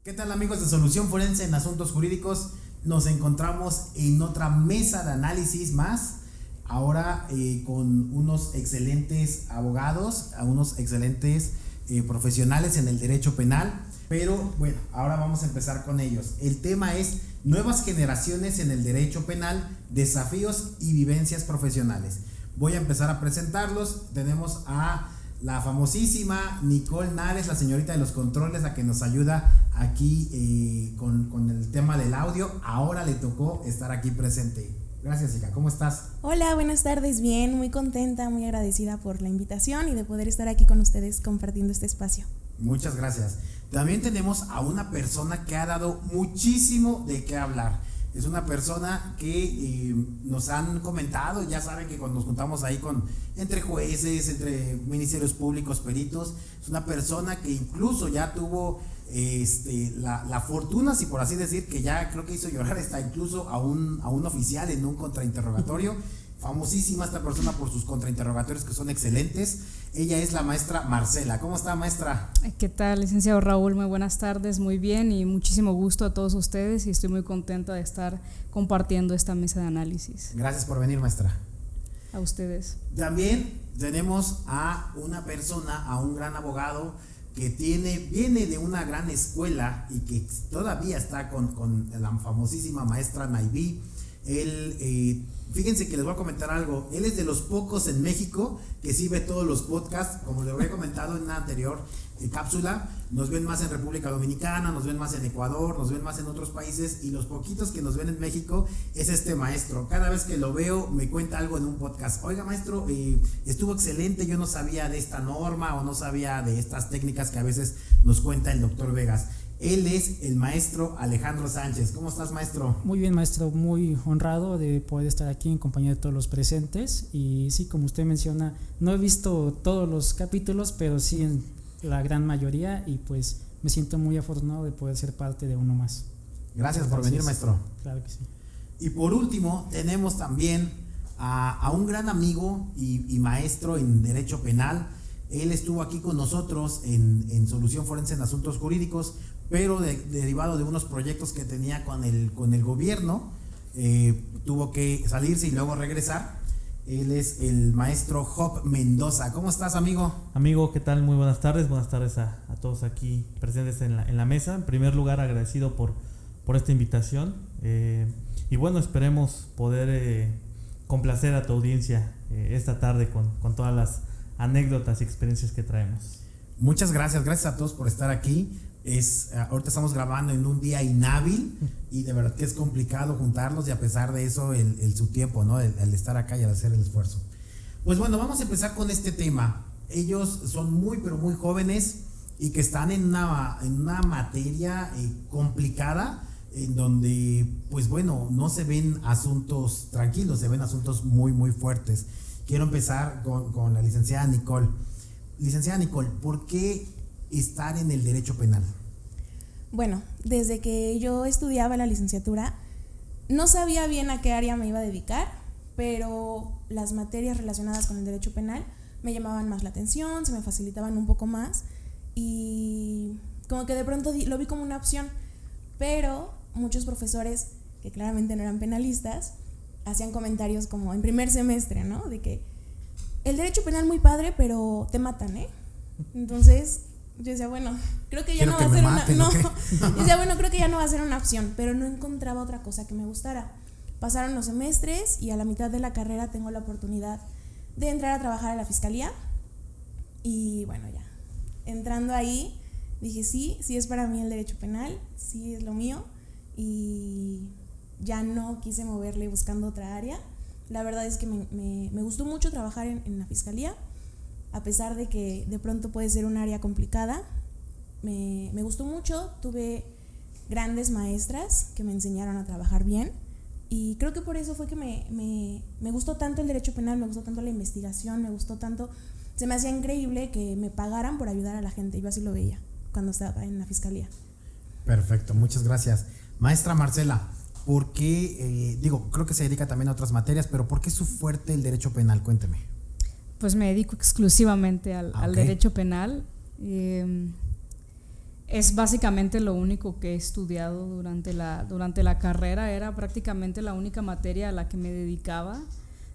¿Qué tal, amigos de Solución Forense en Asuntos Jurídicos? Nos encontramos en otra mesa de análisis más, ahora con unos excelentes abogados, unos excelentes profesionales en el derecho penal, pero bueno, ahora vamos a empezar con ellos. El tema es nuevas generaciones en el derecho penal, desafíos y vivencias profesionales. Voy a empezar a presentarlos. Tenemos a la famosísima Nicole Nares, la señorita de los controles, la que nos ayuda aquí con el tema del audio. Ahora le tocó estar aquí presente. Gracias, Ica. ¿Cómo estás? Hola, buenas tardes. Bien, muy contenta, muy agradecida por la invitación y de poder estar aquí con ustedes compartiendo este espacio. Muchas gracias. También tenemos a una persona que ha dado muchísimo de qué hablar. Es una persona que nos han comentado, ya saben que cuando nos juntamos ahí entre jueces, entre ministerios públicos, peritos, es una persona que incluso ya tuvo la fortuna, si por así decir, que ya creo que hizo llorar hasta incluso a un oficial en un contrainterrogatorio. Famosísima esta persona por sus contrainterrogatorios que son excelentes. Ella es la maestra Marcela. ¿Cómo está, maestra? ¿Qué tal, licenciado Raúl? Muy buenas tardes, muy bien y muchísimo gusto a todos ustedes y estoy muy contenta de estar compartiendo esta mesa de análisis. Gracias por venir, maestra. A ustedes. También tenemos a una persona, a un gran abogado que viene de una gran escuela y que todavía está con la famosísima maestra Naiví. Él, fíjense que les voy a comentar algo. Él es de los pocos en México que sí ve todos los podcasts. Como les había comentado en la anterior cápsula, nos ven más en República Dominicana, nos ven más en Ecuador, nos ven más en otros países, y los poquitos que nos ven en México es este maestro. Cada vez que lo veo me cuenta algo en un podcast. Oiga, maestro, estuvo excelente, yo no sabía de esta norma o no sabía de estas técnicas que a veces nos cuenta el doctor Vegas. Él es el maestro Alejandro Sánchez. ¿Cómo estás, maestro? Muy bien, maestro, muy honrado de poder estar aquí en compañía de todos los presentes. Y sí, como usted menciona, no he visto todos los capítulos, pero sí en la gran mayoría, y pues me siento muy afortunado de poder ser parte de uno más. Gracias por venir, maestro. Claro que sí. Y por último, tenemos también a un gran amigo y maestro en Derecho Penal. Él estuvo aquí con nosotros en Solución Forense en Asuntos Jurídicos, pero derivado de unos proyectos que tenía con el gobierno, tuvo que salirse y luego regresar. Él es el maestro Job Mendoza. ¿Cómo estás, amigo? Amigo, ¿qué tal? Muy buenas tardes a todos aquí presentes en la mesa. En primer lugar, agradecido por esta invitación, y bueno, esperemos poder complacer a tu audiencia esta tarde con todas las anécdotas y experiencias que traemos. Muchas gracias a todos por estar aquí. Ahorita estamos grabando en un día inhábil y de verdad que es complicado juntarlos, y a pesar de eso su tiempo, ¿no? El estar acá y el hacer el esfuerzo. Pues bueno, vamos a empezar con este tema. Ellos son muy pero muy jóvenes y que están en una materia complicada, en donde pues bueno, no se ven asuntos tranquilos, se ven asuntos muy muy fuertes. Quiero empezar con la licenciada Nicole. Licenciada Nicole, ¿por qué estar en el derecho penal? Bueno, desde que yo estudiaba la licenciatura, no sabía bien a qué área me iba a dedicar, pero las materias relacionadas con el derecho penal me llamaban más la atención, se me facilitaban un poco más, y como que de pronto lo vi como una opción, pero muchos profesores, que claramente no eran penalistas, hacían comentarios como en primer semestre, ¿no? De que el derecho penal muy padre, pero te matan, ¿eh? Entonces yo decía, bueno, creo que ya no va a ser creo que ya no va a ser una opción, pero no encontraba otra cosa que me gustara. Pasaron los semestres y a la mitad de la carrera tengo la oportunidad de entrar a trabajar a la fiscalía, y bueno, ya entrando ahí dije, sí es para mí el derecho penal, sí es lo mío, y ya no quise moverle buscando otra área. La verdad es que me gustó mucho trabajar en la fiscalía, a pesar de que de pronto puede ser un área complicada. Me gustó mucho, tuve grandes maestras que me enseñaron a trabajar bien, y creo que por eso fue que me gustó tanto el derecho penal, me gustó tanto la investigación, me gustó tanto, se me hacía increíble que me pagaran por ayudar a la gente. Yo así lo veía cuando estaba en la fiscalía. Perfecto, muchas gracias. Maestra Marcela, ¿por qué, creo que se dedica también a otras materias, pero por qué es su fuerte el derecho penal? Cuénteme. Pues me dedico exclusivamente al derecho penal. Es básicamente lo único que he estudiado durante la carrera, era prácticamente la única materia a la que me dedicaba.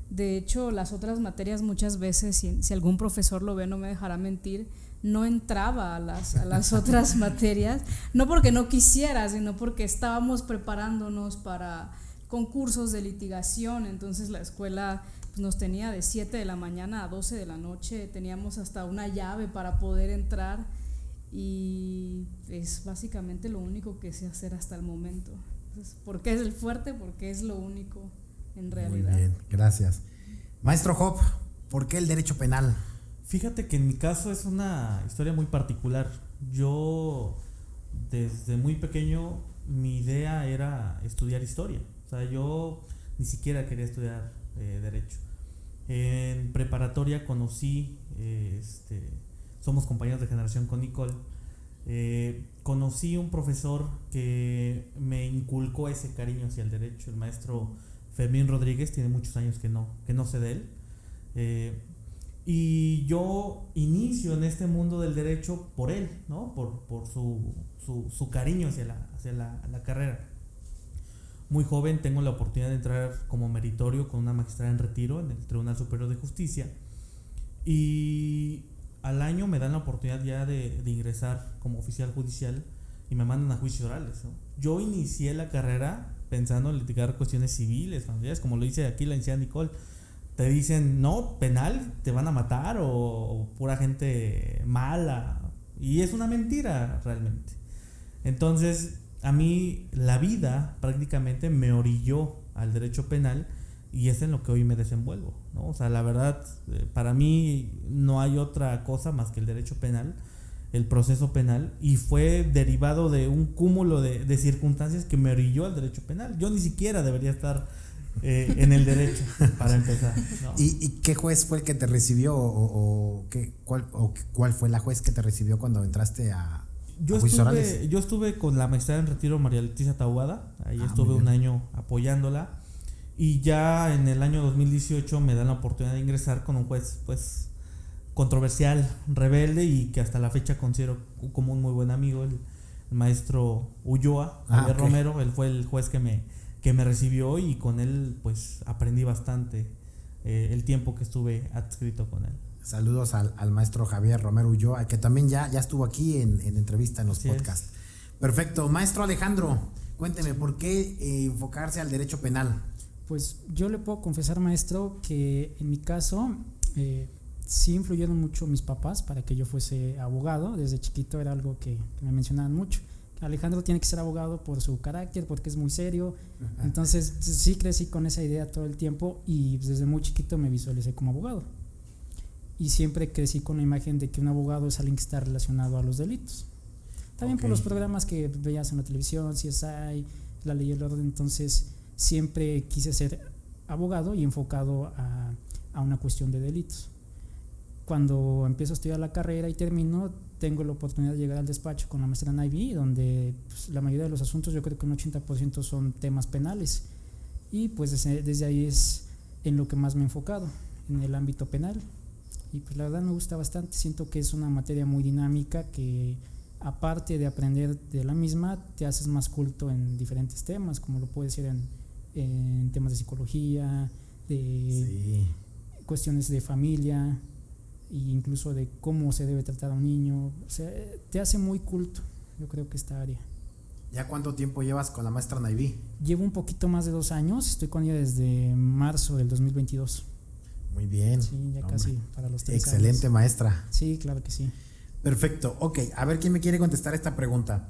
De hecho, las otras materias muchas veces, si algún profesor lo ve no me dejará mentir, no entraba a las otras materias, no porque no quisiera, sino porque estábamos preparándonos para concursos de litigación. Entonces la escuela pues, nos tenía de 7 de la mañana a 12 de la noche, teníamos hasta una llave para poder entrar, y es básicamente lo único que sé hacer hasta el momento. Entonces, ¿por qué es el fuerte? Porque es lo único en realidad. Muy bien, gracias. Maestro Job, ¿por qué el derecho penal? Fíjate que en mi caso es una historia muy particular. Yo desde muy pequeño mi idea era estudiar historia. O sea, yo ni siquiera quería estudiar derecho. En preparatoria conocí, somos compañeros de generación con Nicole, conocí un profesor que me inculcó ese cariño hacia el derecho, el maestro Fermín Rodríguez. Tiene muchos años que no sé de él. Y yo inicio en este mundo del derecho por él, ¿no? Por su cariño hacia la carrera. Muy joven tengo la oportunidad de entrar como meritorio con una magistrada en retiro en el Tribunal Superior de Justicia, y al año me dan la oportunidad ya de ingresar como oficial judicial y me mandan a juicios orales, ¿no? Yo inicié la carrera pensando en litigar cuestiones civiles, familiares, como lo dice aquí la licenciada Nicole. Te dicen, no, penal, te van a matar, o pura gente mala, y es una mentira realmente. Entonces a mí la vida prácticamente me orilló al derecho penal, y es en lo que hoy me desenvuelvo, ¿no? O sea, la verdad, para mí no hay otra cosa más que el derecho penal, el proceso penal, y fue derivado de un cúmulo de circunstancias que me orilló al derecho penal. Yo ni siquiera debería estar en el derecho, para empezar, ¿no? ¿Y qué juez fue el que te recibió, cuál fue la juez que te recibió cuando entraste a juicios orales? Yo estuve con la magistrada en retiro María Leticia Tahuada, ahí estuve un año apoyándola, y ya en el año 2018 me dan la oportunidad de ingresar con un juez pues controversial, rebelde, y que hasta la fecha considero como un muy buen amigo, el maestro Ulloa, Javier Romero. Él fue el juez que me recibió, y con él pues aprendí bastante el tiempo que estuve adscrito con él. Saludos al maestro Javier Romero Ulloa, que también ya estuvo aquí en entrevista en los podcasts. Perfecto. Maestro Alejandro, cuénteme, ¿por qué enfocarse al derecho penal? Pues yo le puedo confesar, maestro, que en mi caso sí influyeron mucho mis papás para que yo fuese abogado. Desde chiquito era algo que me mencionaban mucho. Alejandro tiene que ser abogado por su carácter, porque es muy serio. Entonces sí crecí con esa idea todo el tiempo, y desde muy chiquito me visualicé como abogado, y siempre crecí con la imagen de que un abogado es alguien que está relacionado a los delitos, también por los programas que veías en la televisión, CSI, La Ley y el Orden. Entonces siempre quise ser abogado y enfocado a una cuestión de delitos. Cuando empiezo a estudiar la carrera y termino, tengo la oportunidad de llegar al despacho con la maestría en IB, donde pues, la mayoría de los asuntos, yo creo que un 80% son temas penales, y pues desde ahí es en lo que más me he enfocado, en el ámbito penal. Y pues la verdad me gusta bastante. Siento que es una materia muy dinámica, que aparte de aprender de la misma, te haces más culto en diferentes temas, como lo puede ser en temas de psicología, de cuestiones de familia, e incluso de cómo se debe tratar a un niño. O sea, te hace muy culto, yo creo que esta área. ¿Ya cuánto tiempo llevas con la maestra Naiví? Llevo un poquito más de 2 años, estoy con ella desde marzo del 2022. Muy bien. Sí, ya casi para los 3 años. Excelente maestra. Sí, claro que sí. Perfecto. Ok, a ver quién me quiere contestar esta pregunta.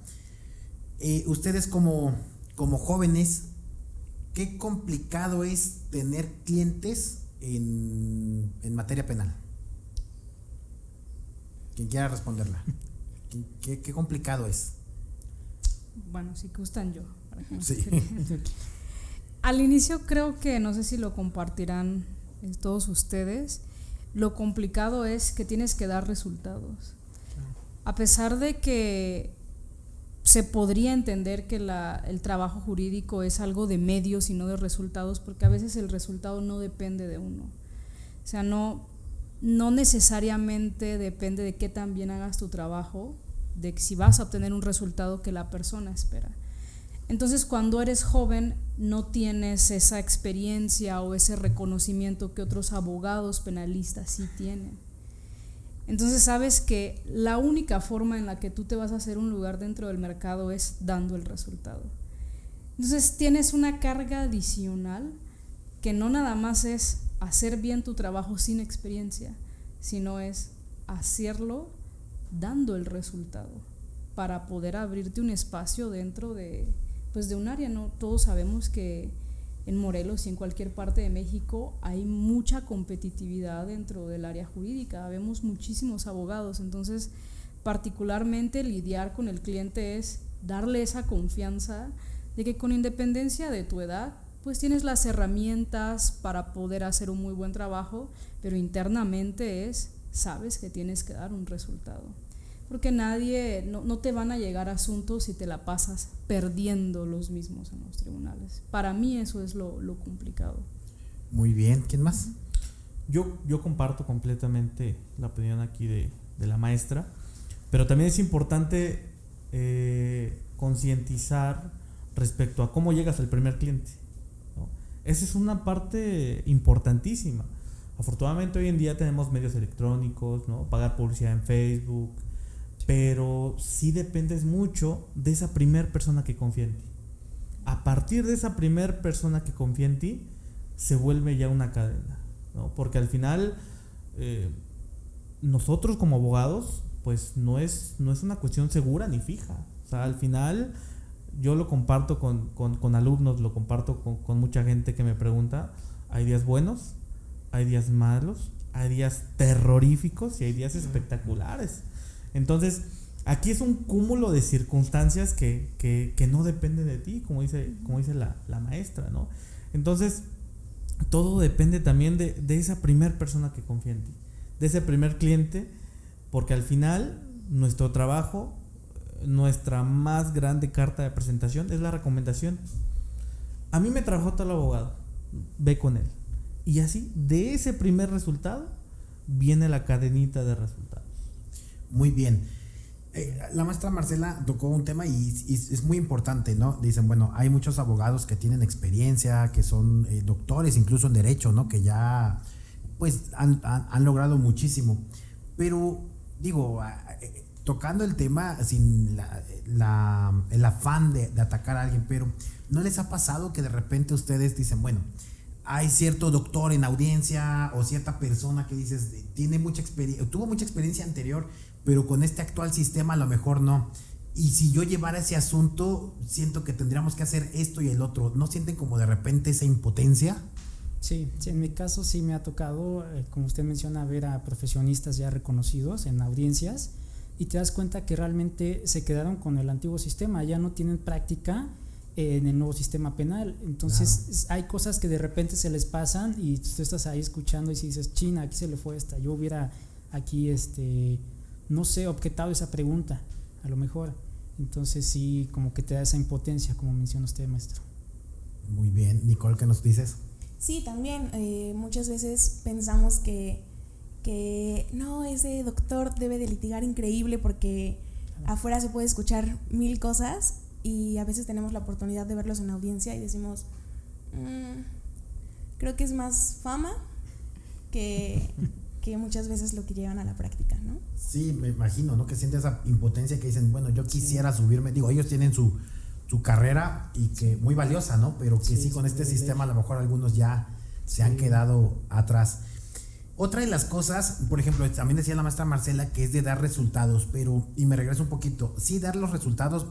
Ustedes como jóvenes, ¿qué complicado es tener clientes en materia penal? Quien quiera responderla. ¿Qué complicado es? Bueno, si gustan yo. Sí. Al inicio creo que, no sé si lo compartirán todos ustedes, lo complicado es que tienes que dar resultados. A pesar de que se podría entender que el trabajo jurídico es algo de medios y no de resultados, porque a veces el resultado no depende de uno. O sea, no necesariamente depende de qué tan bien hagas tu trabajo de si vas a obtener un resultado que la persona espera. Entonces, cuando eres joven no tienes esa experiencia o ese reconocimiento que otros abogados penalistas sí tienen. Entonces sabes que la única forma en la que tú te vas a hacer un lugar dentro del mercado es dando el resultado. Entonces tienes una carga adicional que no nada más es hacer bien tu trabajo sin experiencia, sino es hacerlo dando el resultado para poder abrirte un espacio dentro de un área, ¿no? Todos sabemos que en Morelos y en cualquier parte de México hay mucha competitividad dentro del área jurídica, vemos muchísimos abogados, entonces particularmente lidiar con el cliente es darle esa confianza de que con independencia de tu edad, pues tienes las herramientas para poder hacer un muy buen trabajo, pero internamente sabes que tienes que dar un resultado. Porque no te van a llegar asuntos si te la pasas perdiendo los mismos en los tribunales. Para mí eso es lo complicado. Muy bien, ¿quién más? Yo comparto completamente la opinión aquí de la maestra, pero también es importante concientizar respecto a cómo llegas al primer cliente, ¿no? Esa es una parte importantísima. Afortunadamente hoy en día tenemos medios electrónicos, ¿no? Pagar publicidad en Facebook, pero sí dependes mucho de esa primer persona que confía en ti. A partir de esa primer persona que confía en ti, se vuelve ya una cadena, ¿no? Porque al final nosotros como abogados, pues no es una cuestión segura ni fija. O sea, al final yo lo comparto con alumnos, lo comparto con mucha gente que me pregunta, hay días buenos, hay días malos, hay días terroríficos y hay días espectaculares. Entonces, aquí es un cúmulo de circunstancias que no depende de ti, como dice la maestra, ¿no? Entonces, todo depende también de esa primer persona que confía en ti, de ese primer cliente, porque al final nuestro trabajo, nuestra más grande carta de presentación es la recomendación. A mí me trajo tal abogado, ve con él. Y así, de ese primer resultado, viene la cadenita de resultados. Muy bien. La maestra Marcela tocó un tema y es muy importante, ¿no? Dicen, bueno, hay muchos abogados que tienen experiencia, que son doctores incluso en derecho, ¿no? Que ya pues han logrado muchísimo. Pero digo, tocando el tema sin el afán de atacar a alguien, pero ¿no les ha pasado que de repente ustedes dicen, bueno, hay cierto doctor en audiencia o cierta persona que dices, tiene mucha experiencia, tuvo mucha experiencia anterior, pero con este actual sistema a lo mejor no? Y si yo llevara ese asunto, siento que tendríamos que hacer esto y el otro. ¿No sienten como de repente esa impotencia? Sí, en mi caso sí me ha tocado, como usted menciona, ver a profesionistas ya reconocidos en audiencias y te das cuenta que realmente se quedaron con el antiguo sistema, ya no tienen práctica en el nuevo sistema penal. Entonces claro, hay cosas que de repente se les pasan y tú estás ahí escuchando y si dices, China, aquí se le fue esta, yo hubiera aquí no sé, objetado esa pregunta a lo mejor. Entonces sí, como que te da esa impotencia, como menciona usted, maestro. Muy bien. Nicole, ¿qué nos dices? Sí, también muchas veces pensamos que no, ese doctor debe de litigar increíble porque afuera se puede escuchar 1000 cosas y a veces tenemos la oportunidad de verlos en audiencia y decimos, creo que es más fama que muchas veces lo que llevan a la práctica, ¿no? Sí, me imagino, ¿no? Que siente esa impotencia que dicen, bueno, yo quisiera subirme, digo, ellos tienen su carrera y que muy valiosa, ¿no? Pero que sí con este sistema a lo mejor algunos ya se han quedado atrás. Otra de las cosas, por ejemplo, también decía la maestra Marcela que es de dar resultados, pero, y me regreso un poquito, sí dar los resultados,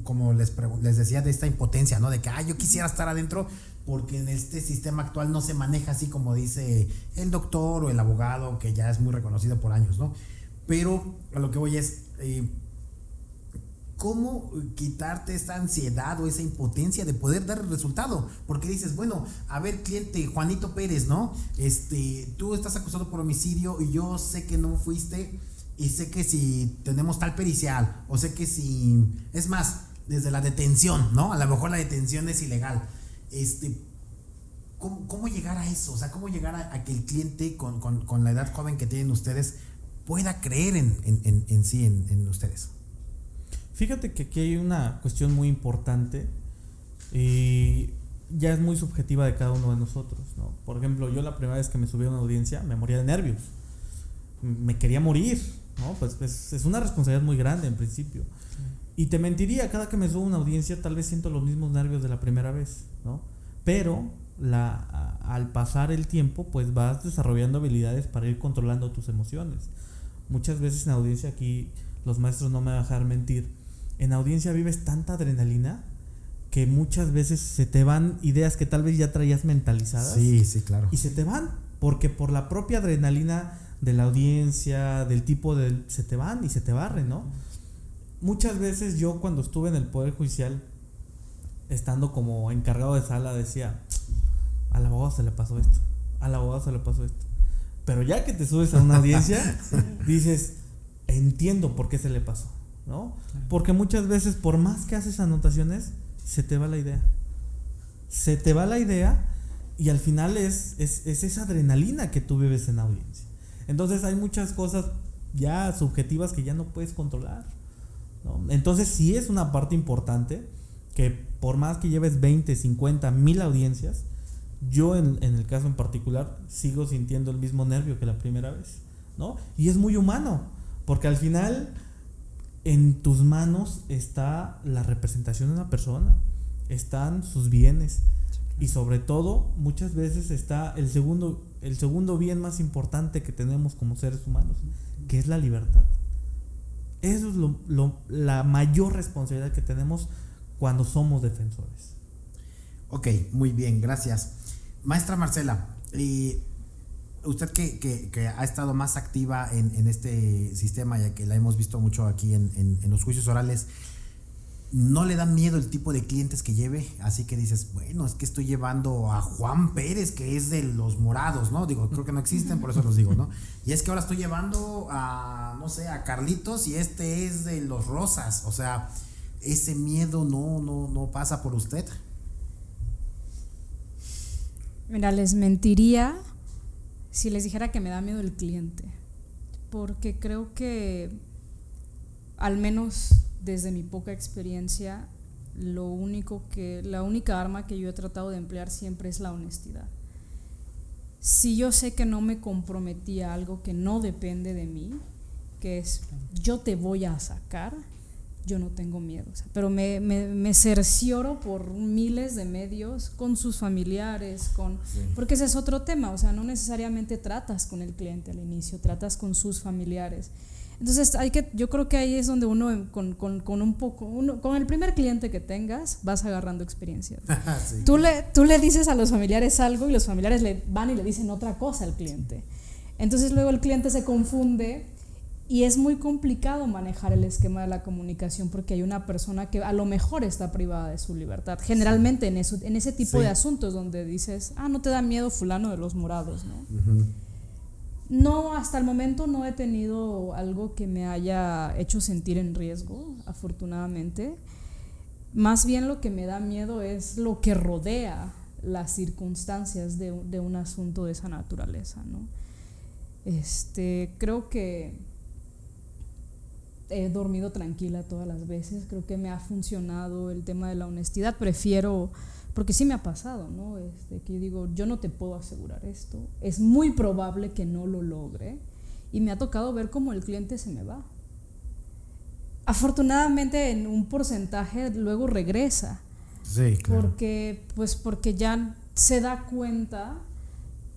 como les decía, de esta impotencia, ¿no? De que, yo quisiera estar adentro, porque en este sistema actual no se maneja así como dice el doctor o el abogado, que ya es muy reconocido por años, ¿no? Pero a lo que voy es, ¿cómo quitarte esta ansiedad o esa impotencia de poder dar el resultado? Porque dices, bueno, a ver, cliente Juanito Pérez, ¿no? Tú estás acusado por homicidio y yo sé que no fuiste y sé que si tenemos tal pericial o sé que si, es más, desde la detención, ¿no? A lo mejor la detención es ilegal. ¿Cómo llegar a eso? O sea, ¿cómo llegar a que el cliente con la edad joven que tienen ustedes pueda creer en sí, en ustedes? Fíjate que aquí hay una cuestión muy importante y ya es muy subjetiva de cada uno de nosotros, ¿no? Por ejemplo, yo la primera vez que me subí a una audiencia me moría de nervios, me quería morir, ¿no? Pues es una responsabilidad muy grande en principio. Y te mentiría, cada que me subo a una audiencia tal vez siento los mismos nervios de la primera vez, ¿no? Pero al pasar el tiempo, pues vas desarrollando habilidades para ir controlando tus emociones. Muchas veces en audiencia, aquí los maestros no me van a dejar mentir, en audiencia vives tanta adrenalina que muchas veces se te van ideas que tal vez ya traías mentalizadas. Sí, sí, claro. Y se te van, porque por la propia adrenalina de la audiencia, del tipo de... se te van y se te barren, ¿no? Muchas veces yo cuando estuve en el Poder Judicial, estando como encargado de sala, decía, al abogado se le pasó esto, al abogado se le pasó esto. Pero ya que te subes a una audiencia, dices, entiendo por qué se le pasó, ¿no? Porque muchas veces, por más que haces anotaciones, se te va la idea. Se te va la idea y al final es esa adrenalina que tú vives en audiencia. Entonces hay muchas cosas ya subjetivas que ya no puedes controlar, ¿no? Entonces sí es una parte importante que por más que lleves 20, 50, 1000 audiencias, yo en el caso en particular sigo sintiendo el mismo nervio que la primera vez, ¿no? Y es muy humano, porque al final en tus manos está la representación de una persona, están sus bienes y sobre todo muchas veces está el segundo bien más importante que tenemos como seres humanos, que es la libertad. Eso es la mayor responsabilidad que tenemos cuando somos defensores. Ok, muy bien, gracias. Maestra Marcela, usted que ha estado más activa en este sistema, ya que la hemos visto mucho aquí en los juicios orales, ¿no le da miedo el tipo de clientes que lleve? Así que dices, bueno, es que estoy llevando a Juan Pérez, que es de los morados, ¿no? Digo, creo que no existen, por eso los digo, ¿no? Y es que ahora estoy llevando a, no sé, a Carlitos y este es de los rosas. O sea, ese miedo no pasa por usted. Mira, les mentiría si les dijera que me da miedo el cliente, porque creo que, al menos desde mi poca experiencia, la única arma que yo he tratado de emplear siempre es la honestidad. Si yo sé que no me comprometí a algo que no depende de mí, que es yo te voy a sacar, yo no tengo miedo, o sea, pero me cercioro por miles de medios con sus familiares, porque ese es otro tema, o sea, no necesariamente tratas con el cliente al inicio, tratas con sus familiares. Entonces yo creo que ahí es donde uno con el primer cliente que tengas vas agarrando experiencia. Sí. Tú le dices a los familiares algo y los familiares le van y le dicen otra cosa al cliente. Entonces luego el cliente se confunde y es muy complicado manejar el esquema de la comunicación porque hay una persona que a lo mejor está privada de su libertad. Generalmente sí. en ese tipo de asuntos donde dices, no te da miedo fulano de los morados, ¿no? Uh-huh. No, hasta el momento no he tenido algo que me haya hecho sentir en riesgo, afortunadamente. Más bien lo que me da miedo es lo que rodea las circunstancias de un asunto de esa naturaleza, ¿no? Creo que he dormido tranquila todas las veces, creo que me ha funcionado el tema de la honestidad, prefiero, porque sí me ha pasado, ¿no? Que yo digo, yo no te puedo asegurar esto, es muy probable que no lo logre, y me ha tocado ver cómo el cliente se me va. Afortunadamente en un porcentaje luego regresa. Sí, claro. Porque ya se da cuenta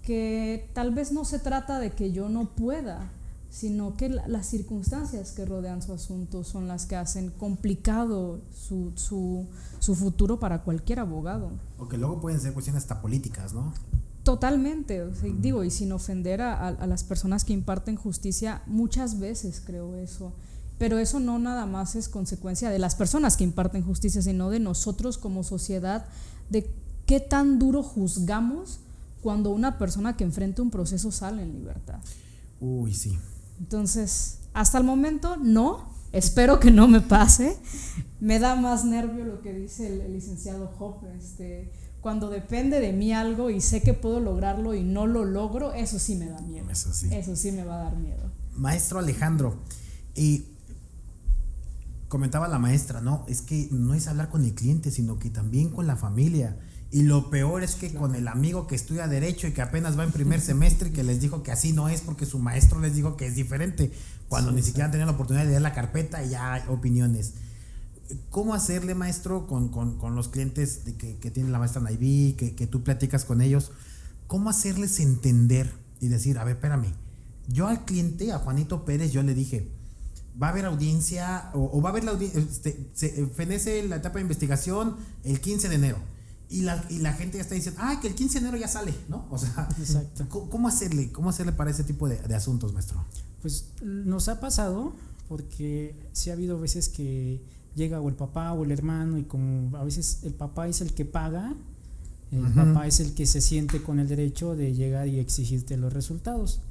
que tal vez no se trata de que yo no pueda, sino que las circunstancias que rodean su asunto son las que hacen complicado su futuro para cualquier abogado. O que luego pueden ser cuestiones hasta políticas, ¿no? Totalmente, o sea, digo, y sin ofender a las personas que imparten justicia, muchas veces creo eso, pero eso no nada más es consecuencia de las personas que imparten justicia, sino de nosotros como sociedad, de qué tan duro juzgamos cuando una persona que enfrenta un proceso sale en libertad. Uy, sí. Entonces, hasta el momento no, espero que no me pase. Me da más nervio lo que dice el licenciado Job, cuando depende de mí algo y sé que puedo lograrlo y no lo logro, eso sí me da miedo. Eso sí me va a dar miedo. Maestro Alejandro, comentaba la maestra, no, es que no es hablar con el cliente, sino que también con la familia. Y lo peor es que con el amigo que estudia Derecho y que apenas va en primer semestre y que les dijo que así no es porque su maestro les dijo que es diferente, cuando ni siquiera han tenido la oportunidad de leer la carpeta y ya hay opiniones. ¿Cómo hacerle, maestro, con los clientes que tiene la maestra Naiví, que tú platicas con ellos? ¿Cómo hacerles entender y decir, a ver, espérame, yo al cliente, a Juanito Pérez, yo le dije, va a haber audiencia o va a haber la audiencia, se fenece la etapa de investigación el 15 de enero y la gente ya está diciendo, que el 15 de enero ya sale, ¿no? O sea, exacto. ¿Cómo hacerle para ese tipo de asuntos, maestro? Pues nos ha pasado porque sí ha habido veces que llega o el papá o el hermano y como a veces el papá es el que paga, el papá es el que se siente con el derecho de llegar y exigirte los resultados,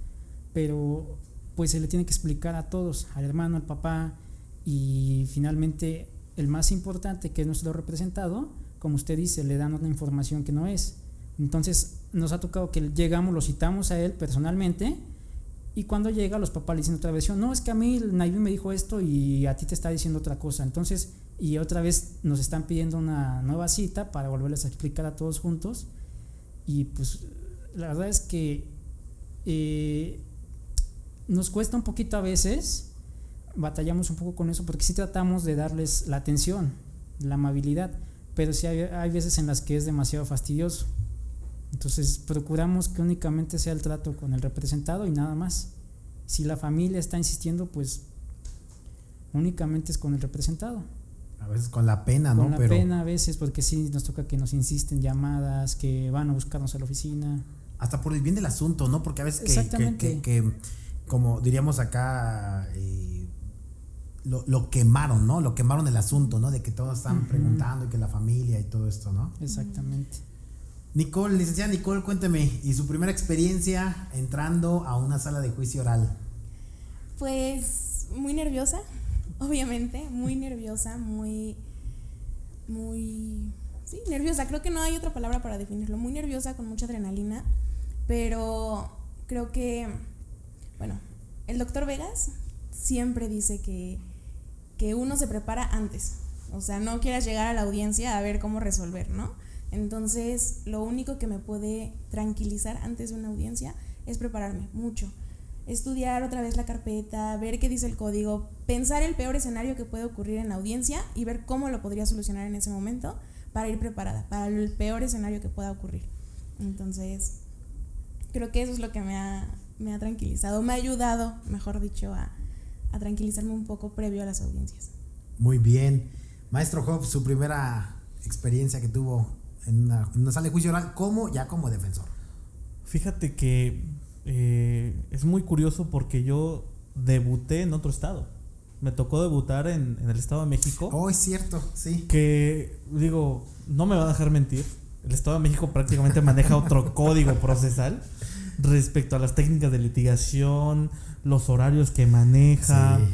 pero pues se le tiene que explicar a todos, al hermano, al papá y finalmente el más importante, que es nuestro representado, como usted dice, le dan una información que no es. Entonces nos ha tocado que llegamos, lo citamos a él personalmente y cuando llega los papás le dicen otra versión, no, es que a mí el Naiví me dijo esto y a ti te está diciendo otra cosa. Entonces, y otra vez nos están pidiendo una nueva cita para volverles a explicar a todos juntos y pues la verdad es que nos cuesta un poquito a veces, batallamos un poco con eso porque sí tratamos de darles la atención, la amabilidad, pero sí hay veces en las que es demasiado fastidioso. Entonces procuramos que únicamente sea el trato con el representado y nada más. Si la familia está insistiendo, pues únicamente es con el representado. A veces con la pena, ¿no? Con la pena a veces, porque sí nos toca que nos insisten llamadas, que van a buscarnos a la oficina. Hasta por el bien del asunto, ¿no? Porque a veces que como diríamos acá, lo quemaron, ¿no? Lo quemaron el asunto, ¿no? De que todos están preguntando y que la familia y todo esto, ¿no? Exactamente. Nicole, licenciada Nicole, cuénteme, ¿y su primera experiencia entrando a una sala de juicio oral? Pues muy nerviosa, obviamente, muy nerviosa, muy sí, nerviosa, creo que no hay otra palabra para definirlo, muy nerviosa, con mucha adrenalina, pero creo que, bueno, el doctor Vegas siempre dice que uno se prepara antes, o sea, no quieras llegar a la audiencia a ver cómo resolver, ¿no? Entonces, lo único que me puede tranquilizar antes de una audiencia es prepararme mucho, estudiar otra vez la carpeta, ver qué dice el código, pensar el peor escenario que puede ocurrir en la audiencia y ver cómo lo podría solucionar en ese momento para ir preparada para el peor escenario que pueda ocurrir. Entonces, creo que eso es lo que me ha tranquilizado, me ha ayudado, mejor dicho, a tranquilizarme un poco previo a las audiencias. Muy bien. Maestro Job, su primera experiencia que tuvo en una sala de juicio oral, como defensor. Fíjate que es muy curioso porque yo debuté en otro estado. Me tocó debutar en el Estado de México. Oh, es cierto, sí. Que, digo, no me va a dejar mentir. El Estado de México prácticamente maneja otro código procesal respecto a las técnicas de litigación, los horarios que maneja. Sí.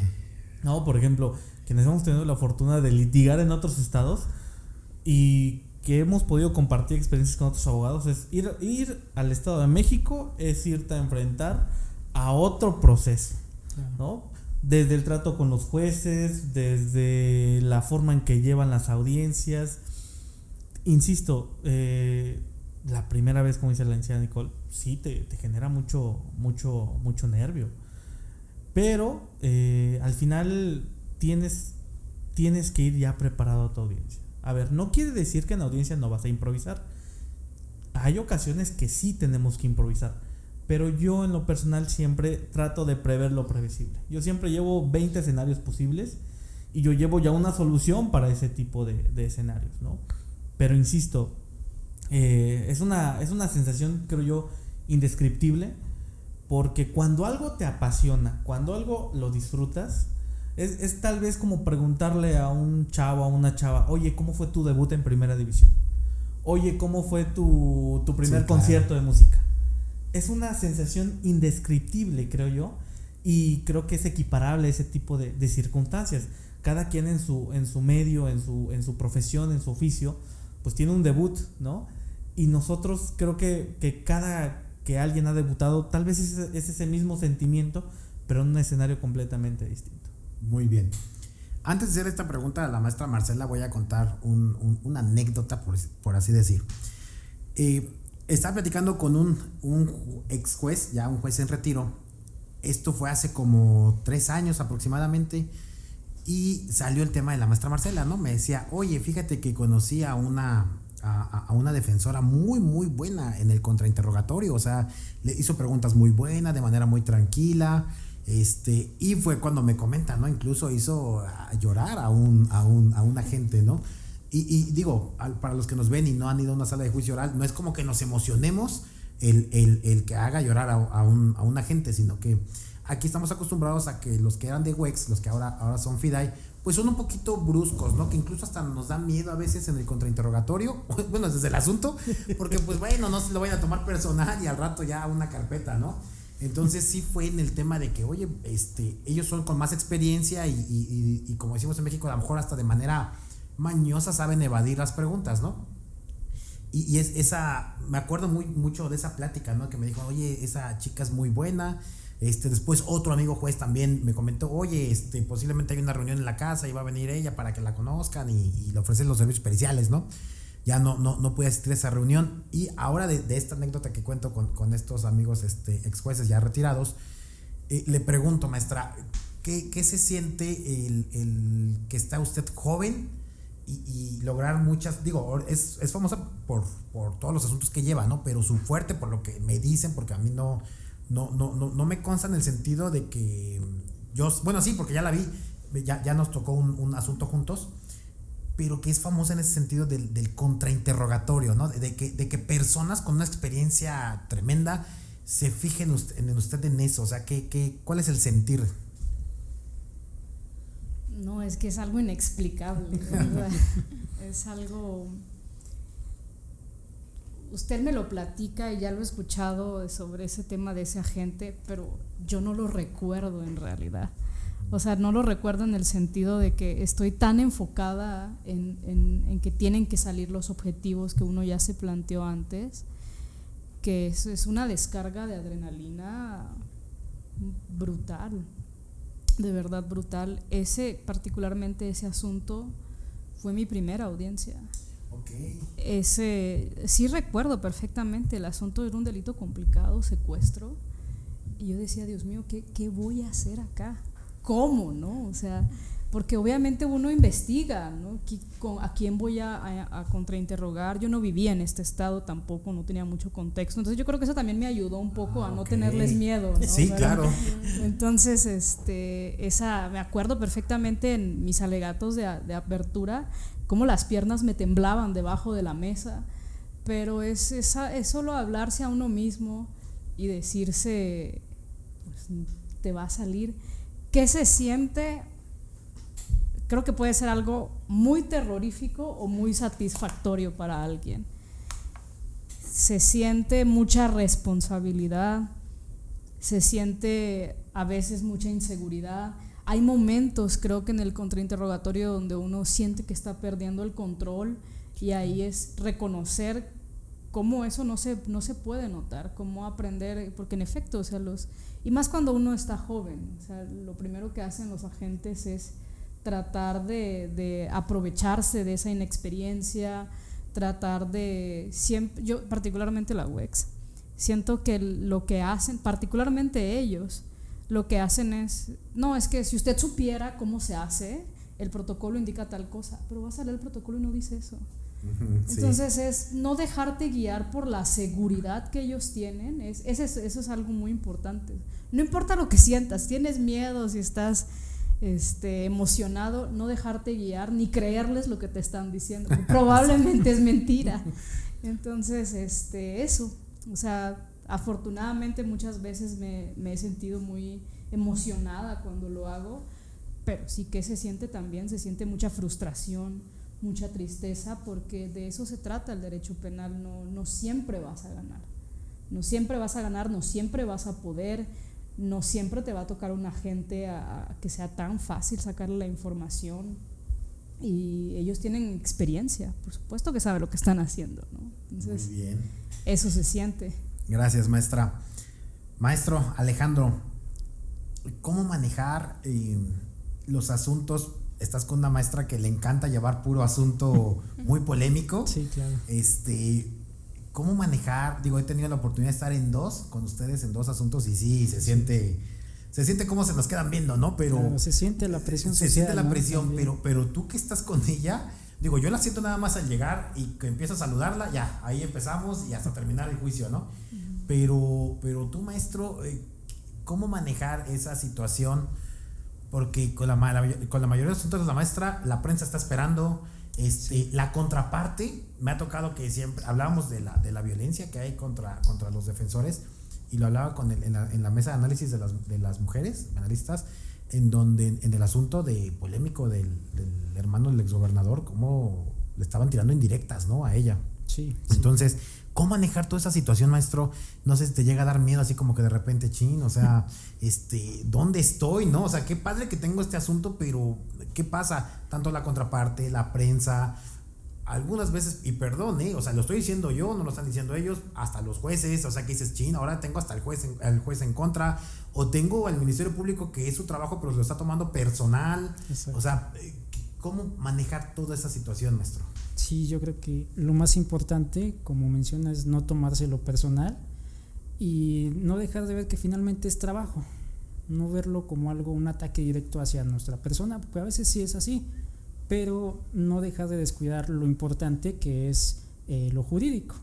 No, por ejemplo, quienes hemos tenido la fortuna de litigar en otros estados y que hemos podido compartir experiencias con otros abogados, es ir al Estado de México, es irte a enfrentar a otro proceso, ¿no? Desde el trato con los jueces, desde la forma en que llevan las audiencias. Insisto, la primera vez, como dice la licenciada Nicole, sí te genera mucho nervio, pero al final tienes que ir ya preparado a tu audiencia. A ver, no quiere decir que en la audiencia no vas a improvisar. Hay ocasiones que sí tenemos que improvisar, pero yo en lo personal siempre trato de prever lo previsible. Yo siempre llevo 20 escenarios posibles y yo llevo ya una solución para ese tipo de escenarios, ¿no? Pero insisto, es una sensación, creo yo, indescriptible, porque cuando algo te apasiona, cuando algo lo disfrutas, es tal vez como preguntarle a un chavo, a una chava, oye, ¿cómo fue tu debut en primera división? Oye, ¿cómo fue tu primer concierto de música? Es una sensación indescriptible, creo yo, y creo que es equiparable a ese tipo de circunstancias. Cada quien en su medio, en su profesión, en su oficio, pues tiene un debut, ¿no? Y nosotros creo que cada que alguien ha debutado, tal vez es ese mismo sentimiento, pero en un escenario completamente distinto. Muy bien. Antes de hacer esta pregunta a la maestra Marcela, voy a contar una anécdota, por así decir. Estaba platicando con un ex juez, ya un juez en retiro. Esto fue hace como 3 años aproximadamente. Y salió el tema de la maestra Marcela, ¿no? Me decía, oye, fíjate que conocí a una defensora muy, muy buena en el contrainterrogatorio. O sea, le hizo preguntas muy buenas, de manera muy tranquila. Y fue cuando me comenta, ¿no? Incluso hizo llorar a un agente, ¿no? Y digo, para los que nos ven y no han ido a una sala de juicio oral, no es como que nos emocionemos el que haga llorar a un agente, sino que aquí estamos acostumbrados a que los que eran de UEX, los que ahora son FIDAI, pues son un poquito bruscos, ¿no? Que incluso hasta nos da miedo a veces en el contrainterrogatorio, bueno, desde el asunto, porque pues bueno, no se lo vayan a tomar personal y al rato ya una carpeta, ¿no? Entonces sí fue en el tema de que, oye, ellos son con más experiencia y como decimos en México, a lo mejor hasta de manera mañosa saben evadir las preguntas, ¿no? Y me acuerdo mucho de esa plática, ¿no? Que me dijo, oye, esa chica es muy buena. Después otro amigo juez también me comentó, oye, posiblemente hay una reunión en la casa y va a venir ella para que la conozcan y le ofrecen los servicios periciales, ¿no? Ya no pude asistir a esa reunión. Y ahora de esta anécdota que cuento con estos amigos ex jueces ya retirados, le pregunto, maestra, ¿qué se siente el que está usted joven y lograr muchas, digo, es famosa por todos los asuntos que lleva, ¿no? Pero su fuerte, por lo que me dicen, porque a mí no me consta en el sentido de que yo, bueno, sí, porque ya la vi, ya nos tocó un asunto juntos, pero que es famosa en ese sentido del contrainterrogatorio, ¿no? De que personas con una experiencia tremenda se fijen en usted en eso. O sea, ¿cuál es el sentir? No, es que es algo inexplicable, ¿verdad? Es algo... Usted me lo platica y ya lo he escuchado sobre ese tema de ese agente, pero yo no lo recuerdo en realidad. O sea, no lo recuerdo en el sentido de que estoy tan enfocada en que tienen que salir los objetivos que uno ya se planteó antes, que es una descarga de adrenalina brutal, de verdad brutal. Particularmente ese asunto fue mi primera audiencia. Okay. Sí recuerdo perfectamente, el asunto era un delito complicado, secuestro, y yo decía, Dios mío, ¿qué voy a hacer acá? ¿Cómo, no? O sea, porque obviamente uno investiga, ¿no? ¿A quién voy a contrainterrogar? Yo no vivía en este estado tampoco, no tenía mucho contexto, entonces yo creo que eso también me ayudó un poco a no tenerles miedo, ¿no? Sí, claro. Entonces, me acuerdo perfectamente en mis alegatos de apertura, cómo las piernas me temblaban debajo de la mesa, pero es solo hablarse a uno mismo y decirse, pues, te va a salir. ¿Qué se siente? Creo que puede ser algo muy terrorífico o muy satisfactorio para alguien. Se siente mucha responsabilidad, se siente a veces mucha inseguridad. Hay momentos, creo que en el contrainterrogatorio, donde uno siente que está perdiendo el control, y ahí es reconocer cómo eso no se puede notar, cómo aprender, porque en efecto, o sea, y más cuando uno está joven, o sea, lo primero que hacen los agentes es tratar de aprovecharse de esa inexperiencia, tratar de siempre, yo particularmente la UEX, siento que lo que hacen, particularmente ellos, lo que hacen es que si usted supiera cómo se hace, el protocolo indica tal cosa, pero vas a leer el protocolo y no dice eso. Sí. Entonces es no dejarte guiar por la seguridad que ellos tienen, eso es algo muy importante. No importa lo que sientas, tienes miedo, si estás emocionado, no dejarte guiar ni creerles lo que te están diciendo, probablemente es mentira. Entonces eso, o sea, afortunadamente muchas veces me he sentido muy emocionada cuando lo hago, pero sí que se siente mucha frustración, mucha tristeza, porque de eso se trata el derecho penal. No siempre vas a ganar, no siempre vas a poder, no siempre te va a tocar un agente a que sea tan fácil sacarle la información, y ellos tienen experiencia, por supuesto que saben lo que están haciendo, ¿no? Entonces, muy bien. Eso se siente. Gracias, maestra. Maestro Alejandro, ¿cómo manejar los asuntos estás con una maestra que le encanta llevar puro asunto muy polémico. Sí, claro. ¿Cómo manejar? Digo, he tenido la oportunidad de estar con ustedes en dos asuntos y sí, se siente cómo se nos quedan viendo, ¿no? Pero claro, se siente la presión social. Se siente la ¿no? presión, pero tú que estás con ella, digo, yo la siento nada más al llegar y que empiezo a saludarla, ya, ahí empezamos y hasta terminar el juicio, ¿no? Pero tú, maestro, ¿cómo manejar esa situación? Porque con la mayoría de los asuntos de la maestra, la prensa está esperando. La contraparte, me ha tocado que siempre hablábamos de la violencia que hay contra los defensores, y lo hablaba en la mesa de análisis de las mujeres analistas, en el asunto polémico del hermano del exgobernador, cómo le estaban tirando indirectas, ¿no?, a ella. Sí. Entonces, ¿cómo manejar toda esa situación, maestro? No sé si te llega a dar miedo, así como que de repente, o sea, ¿dónde estoy, no? O sea, qué padre que tengo este asunto, pero ¿qué pasa? Tanto la contraparte, la prensa, algunas veces, y perdón, o sea, lo estoy diciendo yo, no lo están diciendo ellos, hasta los jueces, o sea, que dices, ahora tengo hasta el juez en contra, o tengo al Ministerio Público, que es su trabajo, pero se lo está tomando personal. Exacto. O sea, ¿cómo manejar toda esa situación, maestro? Sí, yo creo que lo más importante, como mencionas, es no tomárselo personal y no dejar de ver que finalmente es trabajo, no verlo como un ataque directo hacia nuestra persona, porque a veces sí es así, pero no dejar de descuidar lo importante que es lo jurídico,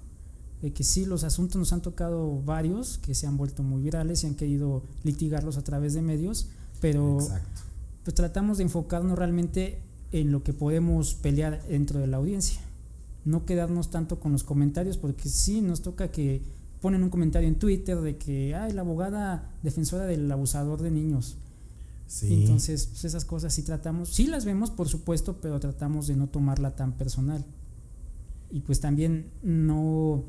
de que sí, los asuntos nos han tocado varios que se han vuelto muy virales y han querido litigarlos a través de medios, pero pues tratamos de enfocarnos realmente en lo que podemos pelear dentro de la audiencia, no quedarnos tanto con los comentarios, porque sí nos toca que ponen un comentario en Twitter de que la abogada defensora del abusador de niños. Sí. Entonces, pues esas cosas sí las vemos, por supuesto, pero tratamos de no tomarla tan personal, y pues también no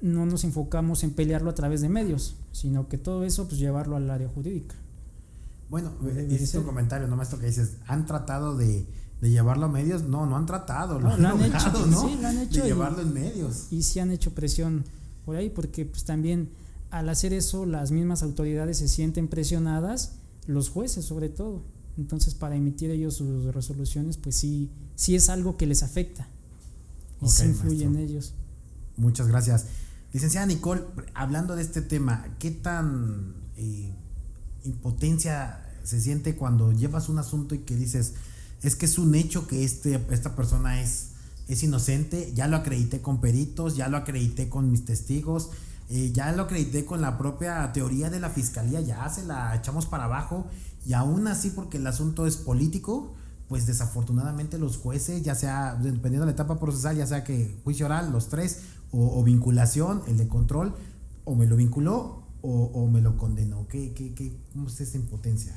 nos enfocamos en pelearlo a través de medios, sino que todo eso pues llevarlo al área jurídica. Bueno, hiciste un comentario, ¿no, maestro? Que dices, ¿han tratado de llevarlo a medios? No han tratado, lo han hecho, ¿no? Sí, lo han hecho. De llevarlo en medios. Y sí han hecho presión por ahí, porque pues también al hacer eso las mismas autoridades se sienten presionadas, los jueces sobre todo. Entonces, para emitir ellos sus resoluciones, pues sí es algo que les afecta y sí influye en ellos. Muchas gracias. Licenciada Nicole, hablando de este tema, ¿qué tan impotencia se siente cuando llevas un asunto y que dices, es que es un hecho que esta persona es inocente, ya lo acredité con peritos, ya lo acredité con mis testigos, ya lo acredité con la propia teoría de la fiscalía, ya se la echamos para abajo, y aún así, porque el asunto es político, pues desafortunadamente los jueces, ya sea dependiendo de la etapa procesal, ya sea que juicio oral, los tres, o vinculación, el de control, o me lo vinculó o me lo condenó. ¿Cómo es esta impotencia?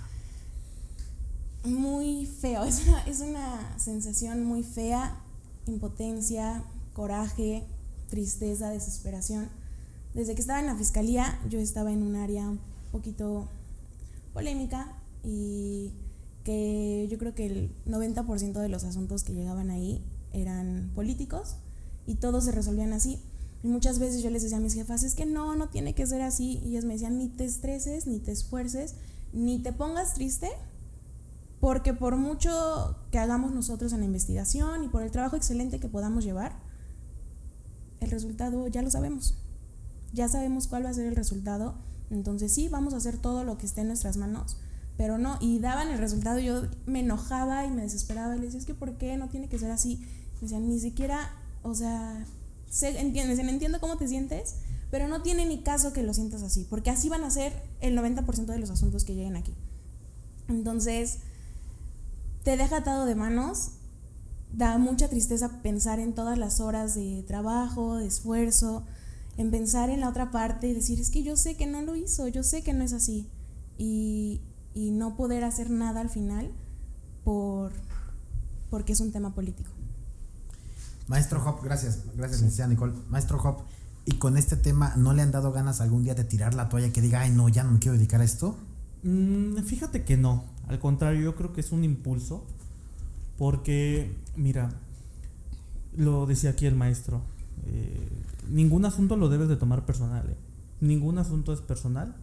Muy feo, es una sensación muy fea, impotencia, coraje, tristeza, desesperación. Desde que estaba en la fiscalía, yo estaba en un área un poquito polémica, y que yo creo que el 90% de los asuntos que llegaban ahí eran políticos y todos se resolvían así. Y muchas veces yo les decía a mis jefas, es que no tiene que ser así, y ellas me decían, ni te estreses, ni te esfuerces, ni te pongas triste, porque por mucho que hagamos nosotros en la investigación y por el trabajo excelente que podamos llevar, el resultado ya lo sabemos, ya sabemos cuál va a ser el resultado. Entonces sí, vamos a hacer todo lo que esté en nuestras manos, pero no, y daban el resultado, yo me enojaba y me desesperaba y les decía, es que ¿por qué? No tiene que ser así. Me decían, ni siquiera, o sea, entiendo cómo te sientes, pero no tiene ni caso que lo sientas así, porque así van a ser el 90% de los asuntos que lleguen aquí. Entonces te deja atado de manos, da mucha tristeza pensar en todas las horas de trabajo, de esfuerzo, en pensar en la otra parte y decir, es que yo sé que no lo hizo, yo sé que no es así, y no poder hacer nada al final porque es un tema político. Maestro Hop, gracias, licenciada Nicole. Maestro Hop, ¿y con este tema no le han dado ganas algún día de tirar la toalla, que diga, no, ya no me quiero dedicar a esto? Fíjate que no, al contrario, yo creo que es un impulso, porque, mira, lo decía aquí el maestro, ningún asunto lo debes de tomar personal, ningún asunto es personal,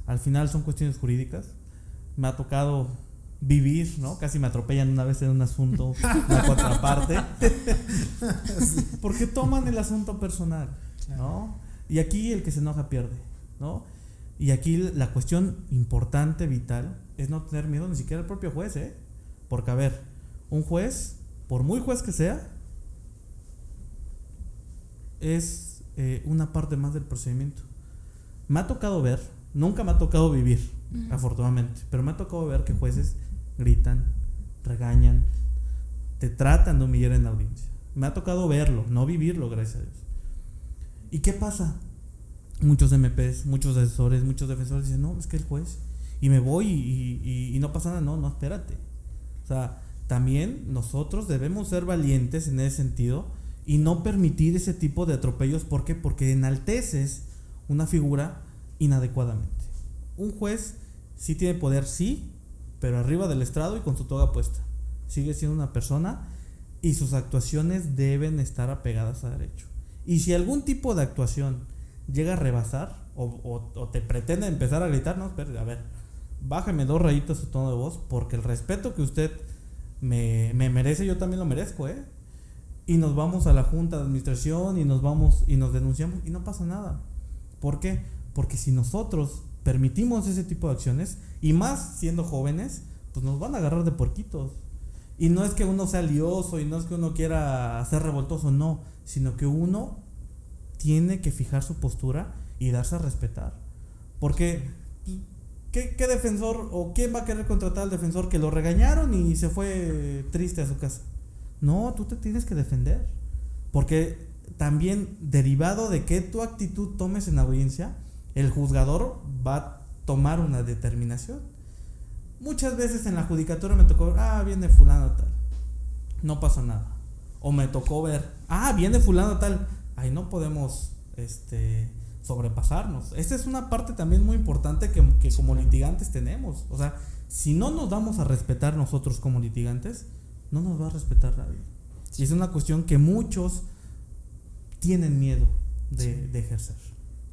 al final son cuestiones jurídicas. Me ha tocado vivir, ¿no? Casi me atropellan una vez en un asunto, la contraparte. Porque toman el asunto personal, ¿no? Y aquí el que se enoja pierde, ¿no? Y aquí la cuestión importante, vital, es no tener miedo ni siquiera al propio juez, ¿eh? Porque, a ver, un juez, por muy juez que sea, es una parte más del procedimiento. Me ha tocado ver, nunca me ha tocado vivir, afortunadamente, pero me ha tocado ver que jueces gritan, regañan, te tratan de humillar en la audiencia. Me ha tocado verlo, no vivirlo, gracias a Dios. ¿Y qué pasa? Muchos MPs, muchos asesores, muchos defensores dicen, no, es que el juez, y me voy y no pasa nada. No, espérate. O sea, también nosotros debemos ser valientes en ese sentido y no permitir ese tipo de atropellos. ¿Por qué? Porque enalteces una figura inadecuadamente. Un juez sí tiene poder, sí, pero arriba del estrado y con su toga puesta. Sigue siendo una persona y sus actuaciones deben estar apegadas a derecho. Y si algún tipo de actuación llega a rebasar o te pretende empezar a gritar, no, espere, a ver, bájame 2 rayitas su tono de voz, porque el respeto que usted me merece, yo también lo merezco, ¿eh? Y nos vamos a la junta de administración y nos denunciamos y no pasa nada. ¿Por qué? Porque si nosotros permitimos ese tipo de acciones, y más siendo jóvenes, pues nos van a agarrar de puerquitos. Y no es que uno sea lioso y no es que uno quiera ser revoltoso, no, sino que uno tiene que fijar su postura y darse a respetar. Porque ¿qué defensor o quién va a querer contratar al defensor que lo regañaron y se fue triste a su casa? No, tú te tienes que defender. Porque también derivado de que tu actitud tomes en audiencia, el juzgador va a tomar una determinación. Muchas veces en la judicatura me tocó, viene fulano tal, no pasa nada. O me tocó ver, viene fulano tal, ahí no podemos sobrepasarnos. Esta es una parte también muy importante que como litigantes tenemos. O sea, si no nos damos a respetar nosotros como litigantes, no nos va a respetar nadie. Y es una cuestión que muchos tienen miedo de ejercer.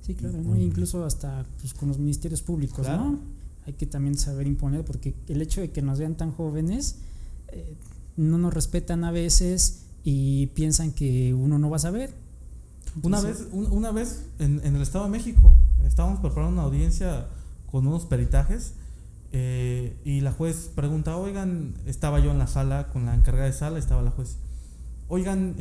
Sí, claro, ¿no? Incluso hasta pues, con los ministerios públicos, claro, ¿no? Hay que también saber imponer, porque el hecho de que nos vean tan jóvenes, no nos respetan a veces y piensan que uno no va a saber. Entonces, una vez en el Estado de México estábamos preparando una audiencia con unos peritajes, y la juez pregunta, oigan, estaba yo en la sala con la encargada de sala, estaba la juez, oigan,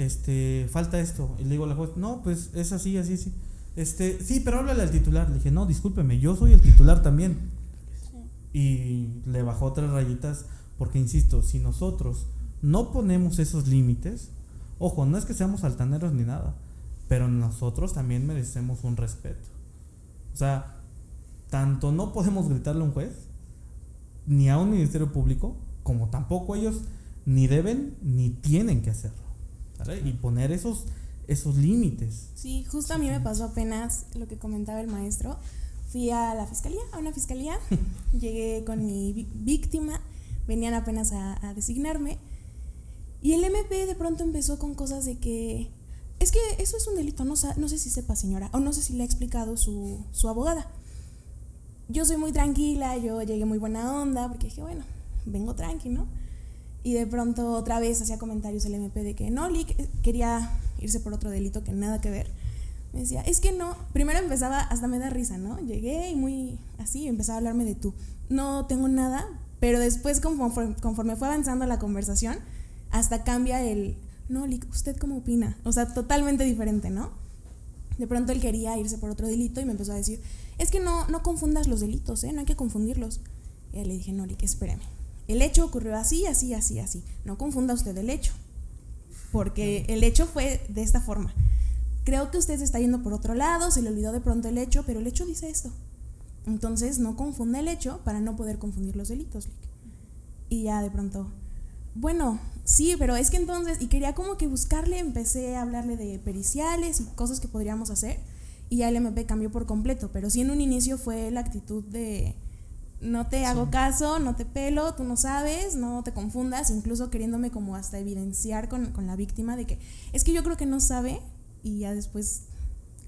falta esto, y le digo a la juez, no, pues es así, sí, pero háblale al titular. Le dije, no, discúlpeme, yo soy el titular también. Y le bajó 3 rayitas, porque insisto, si nosotros no ponemos esos límites, ojo, no es que seamos altaneros ni nada, pero nosotros también merecemos un respeto. O sea, tanto no podemos gritarle a un juez, ni a un ministerio público, como tampoco ellos ni deben ni tienen que hacerlo, ¿vale? Y poner esos límites. Sí, justo a mí me pasó apenas lo que comentaba el maestro. Fui a una fiscalía, llegué con mi víctima, venían apenas a designarme, y el MP de pronto empezó con cosas de que es que eso es un delito, no sé si sepa, señora, o no sé si le ha explicado su abogada. Yo soy muy tranquila, yo llegué muy buena onda, porque dije, bueno, vengo tranqui, ¿no? Y de pronto otra vez hacía comentarios el MP de que no, quería irse por otro delito que nada que ver. Me decía, es que no, primero empezaba, hasta me da risa, ¿no? Llegué y muy así, empezaba a hablarme de tú. No tengo nada, pero después conforme fue avanzando la conversación, hasta cambia el, no, ¿usted cómo opina? O sea, totalmente diferente, ¿no? De pronto él quería irse por otro delito y me empezó a decir, es que no confundas los delitos, no hay que confundirlos. Y le dije, no, espérame, el hecho ocurrió así, no confunda usted el hecho, porque el hecho fue de esta forma. Creo que usted se está yendo por otro lado, se le olvidó de pronto el hecho, pero el hecho dice esto. Entonces no confunda el hecho para no poder confundir los delitos. Y ya de pronto, bueno, sí, pero es que entonces, y quería como que buscarle, empecé a hablarle de periciales y cosas que podríamos hacer, y ya el MP cambió por completo, pero sí en un inicio fue la actitud de no te hago caso, no te pelo, tú no sabes, no te confundas, incluso queriéndome como hasta evidenciar con la víctima de que es que yo creo que no sabe. Y ya después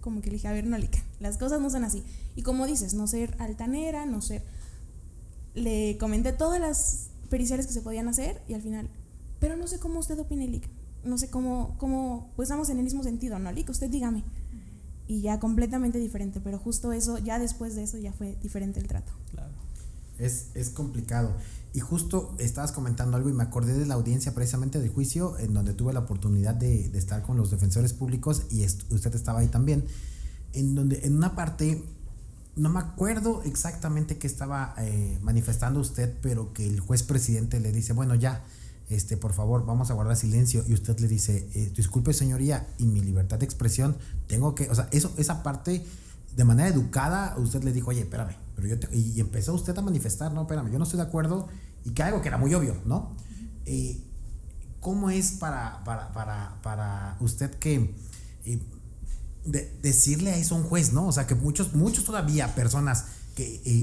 como que le dije, a ver, no, las cosas no son así. Y como dices, no ser altanera, no ser... Le comenté todas periciales que se podían hacer y al final, pero no sé cómo usted opina, Lic. No sé cómo, pues estamos en el mismo sentido, ¿no, Lic? Usted dígame. Y ya completamente diferente, pero justo eso, ya después de eso ya fue diferente el trato. Claro. Es complicado. Y justo estabas comentando algo y me acordé de la audiencia precisamente del juicio en donde tuve la oportunidad de estar con los defensores públicos y usted estaba ahí también, en donde en una parte, no me acuerdo exactamente qué estaba manifestando usted, pero que el juez presidente le dice, bueno ya, por favor vamos a guardar silencio, y usted le dice, disculpe señoría, y mi libertad de expresión tengo que, o sea, esa parte de manera educada usted le dijo, oye, espérame, pero y empezó usted a manifestar, no, espérame, yo no estoy de acuerdo, y que algo que era muy obvio, ¿no? ¿Cómo es para usted que decirle a eso a un juez, ¿no? O sea, que muchos todavía personas,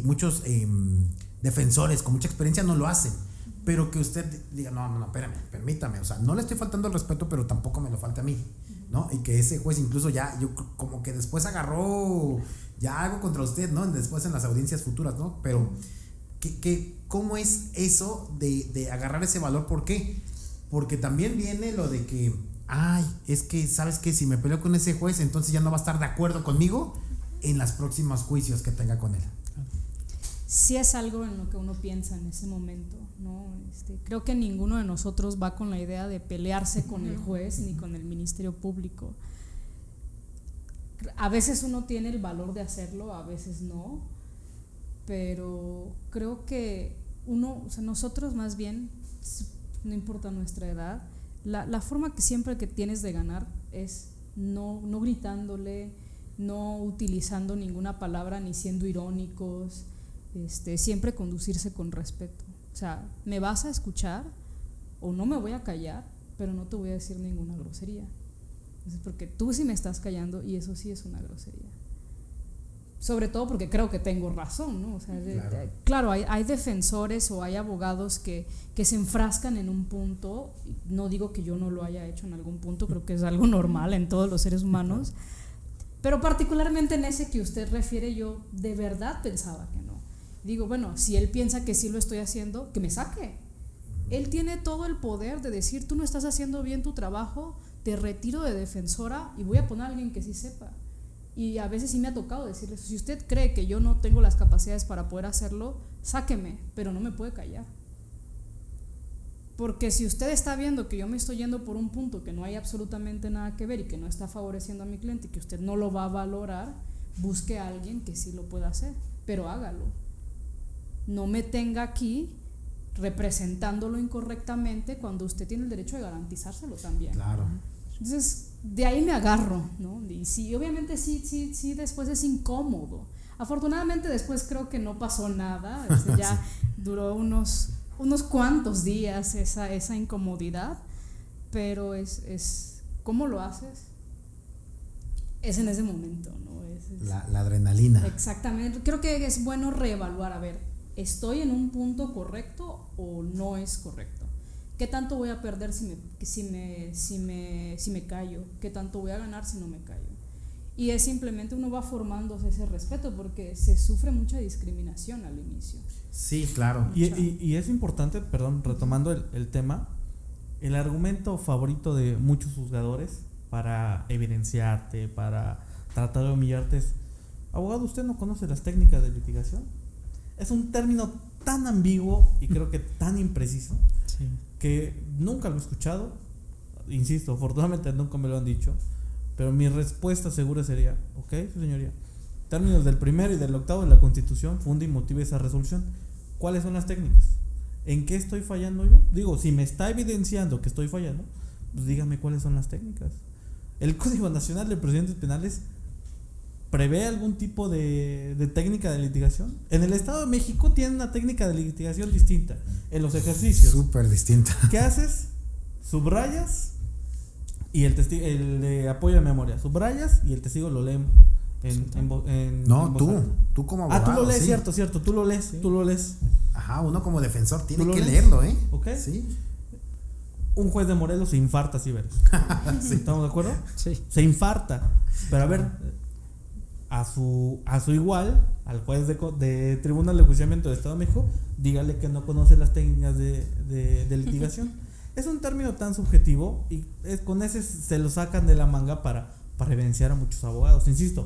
muchos defensores con mucha experiencia no lo hacen, pero que usted diga, no, espérame, permítame, o sea, no le estoy faltando el respeto, pero tampoco me lo falte a mí, ¿no? Y que ese juez incluso ya, yo como que después agarró ya algo contra usted, ¿no? Después en las audiencias futuras, ¿no? Pero, ¿cómo es eso de agarrar ese valor? ¿Por qué? Porque también viene lo de que, es que, ¿sabes qué? Si me peleo con ese juez, entonces ya no va a estar de acuerdo conmigo en los próximos juicios que tenga con él. Sí es algo en lo que uno piensa en ese momento, ¿no? Creo que ninguno de nosotros va con la idea de pelearse con el juez ni con el Ministerio Público. A veces uno tiene el valor de hacerlo, a veces no, pero creo que nosotros más bien, no importa nuestra edad, la forma que siempre que tienes de ganar es no gritándole, no utilizando ninguna palabra ni siendo irónicos, siempre conducirse con respeto. O sea, me vas a escuchar o no me voy a callar, pero no te voy a decir ninguna grosería. Porque tú sí me estás callando y eso sí es una grosería. Sobre todo porque creo que tengo razón, ¿no? O sea, claro, hay defensores o hay abogados que se enfrascan en un punto. No digo que yo no lo haya hecho en algún punto, creo que es algo normal en todos los seres humanos, pero particularmente en ese que usted refiere, yo de verdad pensaba que no. Digo, bueno, si él piensa que sí lo estoy haciendo, que me saque. Él tiene todo el poder de decir, tú no estás haciendo bien tu trabajo, te retiro de defensora y voy a poner a alguien que sí sepa. Y a veces sí me ha tocado decirle, si usted cree que yo no tengo las capacidades para poder hacerlo, sáqueme, pero no me puede callar. Porque si usted está viendo que yo me estoy yendo por un punto que no hay absolutamente nada que ver y que no está favoreciendo a mi cliente y que usted no lo va a valorar, busque a alguien que sí lo pueda hacer, pero hágalo. No me tenga aquí representándolo incorrectamente cuando usted tiene el derecho de garantizárselo también. Claro. Entonces, de ahí me agarro, ¿no? Y sí, obviamente sí, después es incómodo. Afortunadamente después creo que no pasó nada, ya duró unos cuantos días esa incomodidad, pero es ¿cómo lo haces? Es en ese momento, ¿no? La adrenalina. Exactamente, creo que es bueno reevaluar, a ver, ¿estoy en un punto correcto o no es correcto? ¿Qué tanto voy a perder si me callo? ¿Qué tanto voy a ganar si no me callo? Y es simplemente uno va formándose ese respeto porque se sufre mucha discriminación al inicio. Sí, claro. Y es importante, perdón, retomando el tema, el argumento favorito de muchos juzgadores para evidenciarte, para tratar de humillarte es, abogado, ¿usted no conoce las técnicas de litigación? Es un término tan ambiguo y creo que tan impreciso, sí, que nunca lo he escuchado. Insisto, afortunadamente nunca me lo han dicho, pero mi respuesta segura sería, ok, señoría, términos del primero y del octavo de la Constitución, funda y motive esa resolución. ¿Cuáles son las técnicas? ¿En qué estoy fallando yo? Digo, si me está evidenciando que estoy fallando, pues dígame cuáles son las técnicas. El Código Nacional de Procedimientos Penales prevé algún tipo de técnica de litigación. En el Estado de México tienen una técnica de litigación distinta en los ejercicios. Súper distinta. ¿Qué haces? Subrayas y el de apoyo de memoria. Subrayas y el testigo lo lee no, tú como abogado. Tú lo lees, sí. cierto, tú lo lees, sí. Tú lo lees. Ajá, uno como defensor tiene que lees? leerlo, ¿eh? Ok. Sí. Un juez de Morelos se infarta, ¿sí ves? Sí. ¿Estamos de acuerdo? Sí. Se infarta. Pero a ver, a su igual, al juez de Tribunal de Enjuiciamiento del Estado de México, dígale que no conoce las técnicas de litigación. Es un término tan subjetivo y con ese se lo sacan de la manga para evidenciar a muchos abogados. Insisto,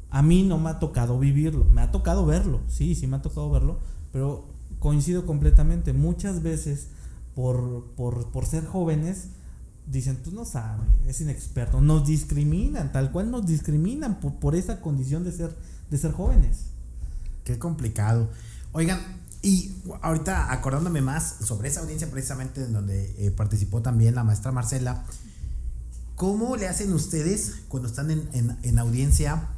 a mí no me ha tocado vivirlo, me ha tocado verlo, sí me ha tocado verlo, pero coincido completamente. Muchas veces por ser jóvenes dicen, tú no sabes, es inexperto, nos discriminan, tal cual nos discriminan por esa condición de ser jóvenes. Qué complicado. Oigan, y ahorita acordándome más sobre esa audiencia precisamente en donde participó también la maestra Marcela, ¿cómo le hacen ustedes cuando están en audiencia?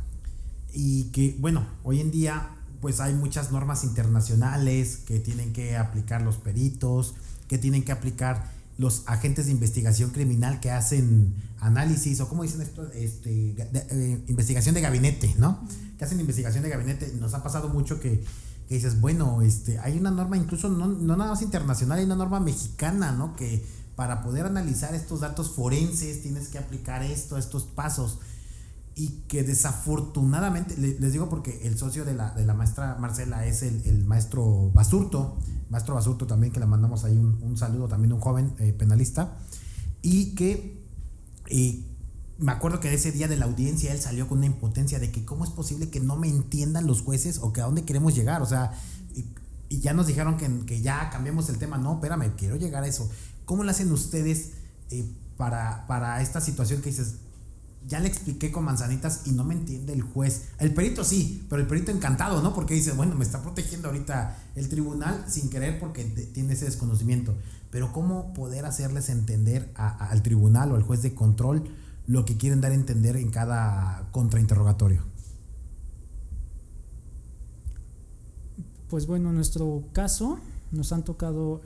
Y que, bueno, hoy en día pues hay muchas normas internacionales que tienen que aplicar los peritos, que tienen que aplicar los agentes de investigación criminal que hacen análisis, o cómo dicen esto, investigación de gabinete, ¿no? Que hacen investigación de gabinete. Nos ha pasado mucho que dices, bueno, hay una norma incluso no nada más internacional, hay una norma mexicana, ¿no? Que para poder analizar estos datos forenses tienes que aplicar estos pasos, y que desafortunadamente, les digo porque el socio de la maestra Marcela es el maestro Basurto también, que le mandamos ahí un saludo, también un joven penalista, y que me acuerdo que ese día de la audiencia él salió con una impotencia de que cómo es posible que no me entiendan los jueces, o que a dónde queremos llegar, o sea, y ya nos dijeron que ya cambiemos el tema. No, espérame, quiero llegar a eso. ¿Cómo lo hacen ustedes para esta situación que dices, ya le expliqué con manzanitas y no me entiende el juez? El perito sí, pero el perito encantado, ¿no? Porque dice, bueno, me está protegiendo ahorita el tribunal sin querer porque tiene ese desconocimiento. Pero ¿cómo poder hacerles entender al tribunal o al juez de control lo que quieren dar a entender en cada contrainterrogatorio? Pues bueno, en nuestro caso nos han tocado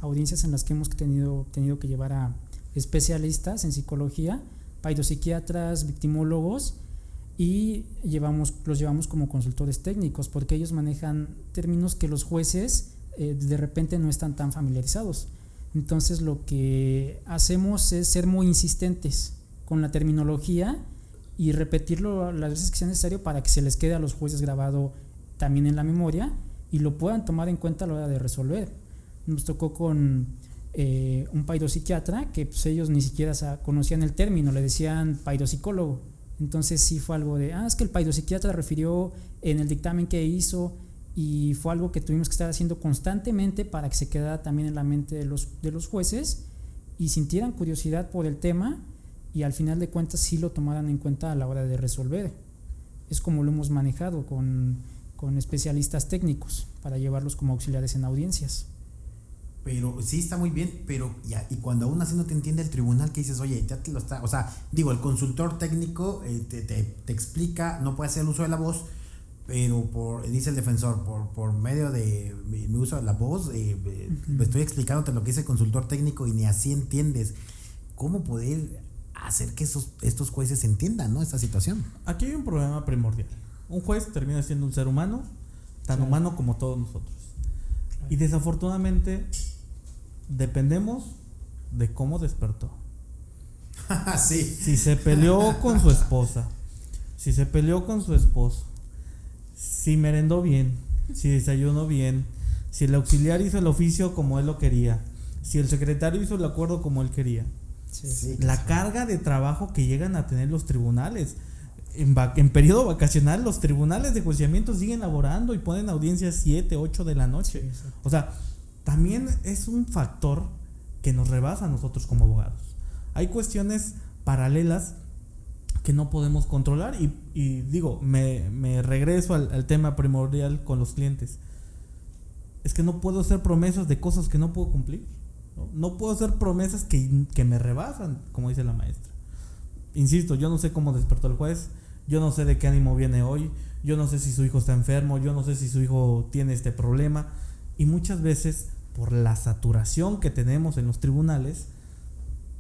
audiencias en las que hemos tenido que llevar a especialistas en psicología, psiquiatras, victimólogos, y los llevamos como consultores técnicos, porque ellos manejan términos que los jueces de repente no están tan familiarizados. Entonces lo que hacemos es ser muy insistentes con la terminología y repetirlo las veces que sea necesario para que se les quede a los jueces grabado también en la memoria y lo puedan tomar en cuenta a la hora de resolver. Nos tocó con un psiquiatra que pues ellos ni siquiera conocían el término, le decían psicólogo. Entonces sí fue algo de, es que el psiquiatra refirió en el dictamen que hizo, y fue algo que tuvimos que estar haciendo constantemente para que se quedara también en la mente de los jueces y sintieran curiosidad por el tema, y al final de cuentas sí lo tomaran en cuenta a la hora de resolver. Es como lo hemos manejado con especialistas técnicos para llevarlos como auxiliares en audiencias. Pero sí está muy bien, pero ya, y cuando aún así no te entiende el tribunal, que dices, oye, ya te lo está, o sea, digo, el consultor técnico te explica, no puede hacer uso de la voz, pero dice el defensor, por medio de mi uso de la voz, estoy explicándote lo que dice el consultor técnico y ni así entiendes. ¿Cómo poder hacer que estos jueces entiendan, ¿no?, esta situación? Aquí hay un problema primordial. Un juez termina siendo un ser humano, tan humano como todos nosotros. Y desafortunadamente dependemos de cómo despertó. Sí. Si se peleó con su esposa, si se peleó con su esposo, si merendó bien, si desayunó bien, si el auxiliar hizo el oficio como él lo quería, si el secretario hizo el acuerdo como él quería. Sí, la carga de trabajo que llegan a tener los tribunales. En periodo vacacional los tribunales de enjuiciamiento siguen laborando y ponen audiencias 7, 8 de la noche. O sea, también es un factor que nos rebasa a nosotros como abogados. Hay cuestiones paralelas que no podemos controlar y digo, me regreso al tema primordial con los clientes. Es que no puedo hacer promesas de cosas que no puedo cumplir. No puedo hacer promesas que me rebasan, como dice la maestra. Insisto, yo no sé cómo despertó el juez, yo no sé de qué ánimo viene hoy, yo no sé si su hijo está enfermo, yo no sé si su hijo tiene este problema, y muchas veces por la saturación que tenemos en los tribunales,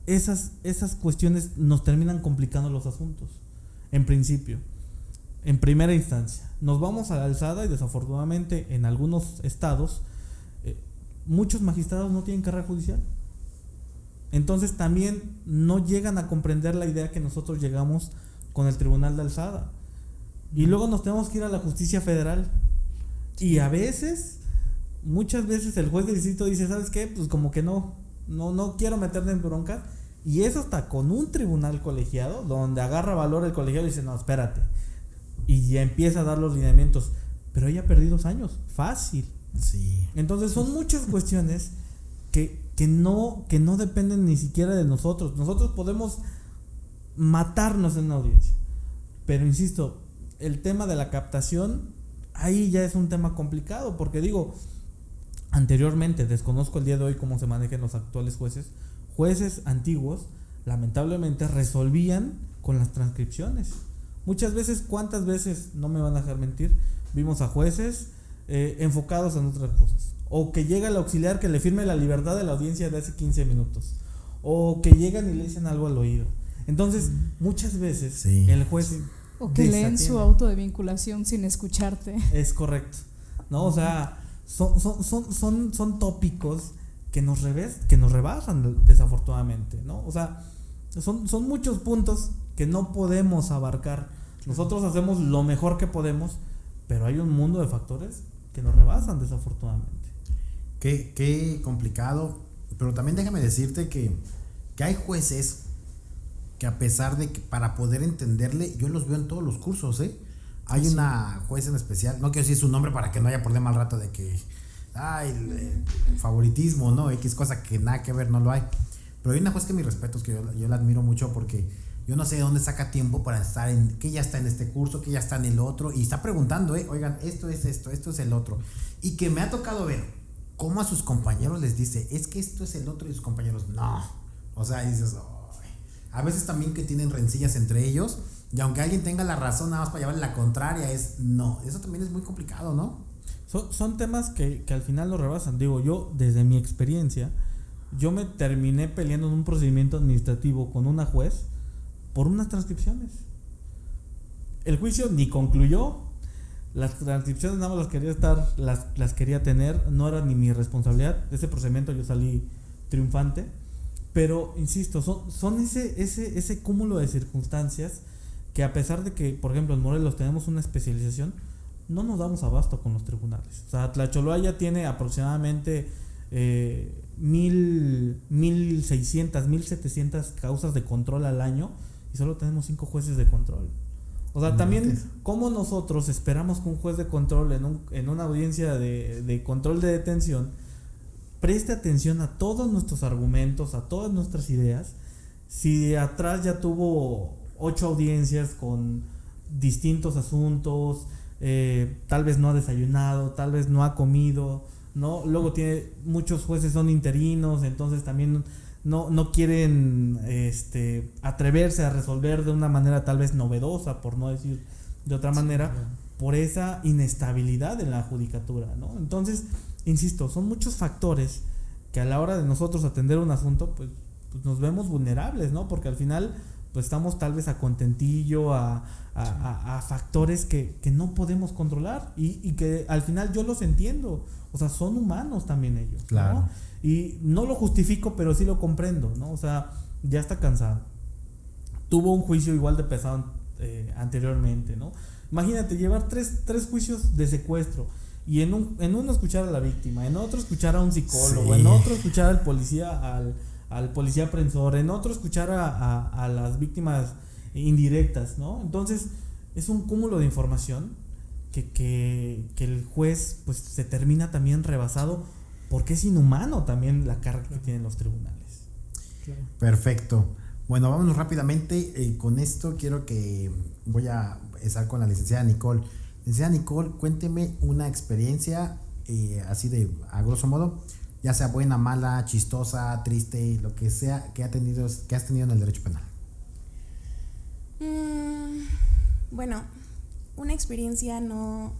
esas cuestiones nos terminan complicando los asuntos. En principio, en primera instancia, nos vamos a la alzada y desafortunadamente en algunos estados muchos magistrados no tienen carrera judicial. Entonces también no llegan a comprender la idea que nosotros llegamos con el tribunal de alzada. Y luego nos tenemos que ir a la justicia federal. Y a veces, muchas veces el juez de distrito dice, ¿sabes qué? Pues como que no quiero meterme en broncas. Y eso está con un tribunal colegiado, donde agarra valor el colegiado y dice, no, espérate. Y ya empieza a dar los lineamientos. Pero ella perdió 2 años, fácil. Sí. Entonces son muchas cuestiones que no dependen ni siquiera de nosotros. Nosotros podemos matarnos en una audiencia. Pero insisto, el tema de la captación, ahí ya es un tema complicado, porque digo, anteriormente, desconozco el día de hoy cómo se manejan los actuales jueces antiguos, lamentablemente resolvían con las transcripciones. Muchas veces, ¿cuántas veces, no me van a dejar mentir, vimos a jueces enfocados en otras cosas? O que llega el auxiliar que le firme la libertad de la audiencia de hace 15 minutos. O que llegan y le dicen algo al oído. Entonces, muchas veces sí, el juez... O que leen su auto de vinculación sin escucharte. Es correcto, ¿no? O sea, son tópicos que nos rebasan desafortunadamente, ¿no? O sea, son muchos puntos que no podemos abarcar. Nosotros hacemos lo mejor que podemos, pero hay un mundo de factores que nos rebasan desafortunadamente. Qué complicado, pero también déjame decirte que hay jueces que a pesar de que para poder entenderle, yo los veo en todos los cursos, Hay una jueza en especial, no quiero decir su nombre para que no haya problema al rato de que el favoritismo, ¿no? X cosa que nada que ver, no lo hay. Pero hay una juez que mis respetos, que yo la admiro mucho, porque yo no sé de dónde saca tiempo para estar que ya está en este curso, que ya está en el otro, y está preguntando, oigan, esto es el otro. Y que me ha tocado ver cómo a sus compañeros les dice, es que esto es el otro, y sus compañeros, no. O sea, dices, a veces también que tienen rencillas entre ellos, y aunque alguien tenga la razón nada más para llevarle la contraria, no, eso también es muy complicado, ¿no? Son temas que al final lo rebasan. Digo, yo desde mi experiencia, yo me terminé peleando en un procedimiento administrativo con una juez por unas transcripciones. El juicio ni concluyó, las transcripciones nada más las quería tener, no era ni mi responsabilidad. De ese procedimiento yo salí triunfante. Pero, insisto, son ese cúmulo de circunstancias que a pesar de que, por ejemplo, en Morelos tenemos una especialización, no nos damos abasto con los tribunales. O sea, Tlacholaya tiene aproximadamente 1,600, 1,700 causas de control al año y solo tenemos 5 jueces de control. O sea, también, ¿cómo nosotros esperamos que un juez de control en una audiencia de control de detención preste atención a todos nuestros argumentos, a todas nuestras ideas, si atrás ya tuvo 8 audiencias con distintos asuntos, tal vez no ha desayunado, tal vez no ha comido, ¿no? Luego muchos jueces son interinos, entonces también no quieren atreverse a resolver de una manera tal vez novedosa, por no decir de otra manera, por esa inestabilidad en la judicatura, ¿no? Entonces, insisto, son muchos factores que a la hora de nosotros atender un asunto, pues nos vemos vulnerables, ¿no? Porque al final, pues estamos tal vez a contentillo, a factores que no podemos controlar y que al final yo los entiendo. O sea, son humanos también ellos, claro, ¿no? Y no lo justifico, pero sí lo comprendo, ¿no? O sea, ya está cansado. Tuvo un juicio igual de pesado anteriormente, ¿no? Imagínate llevar tres juicios de secuestro y en uno escuchar a la víctima, en otro escuchar a un psicólogo, en otro escuchar al policía, al policía prensor, en otro escuchar a las víctimas indirectas, ¿no? Entonces es un cúmulo de información que el juez pues se termina también rebasado porque es inhumano también la carga que tienen los tribunales. Perfecto. Bueno, vámonos rápidamente con esto. Voy a estar con la licenciada Nicole. Licenciada Nicole, cuénteme una experiencia así de a grosso modo, ya sea buena, mala, chistosa, triste, lo que sea que has tenido en el derecho penal. Bueno, una experiencia no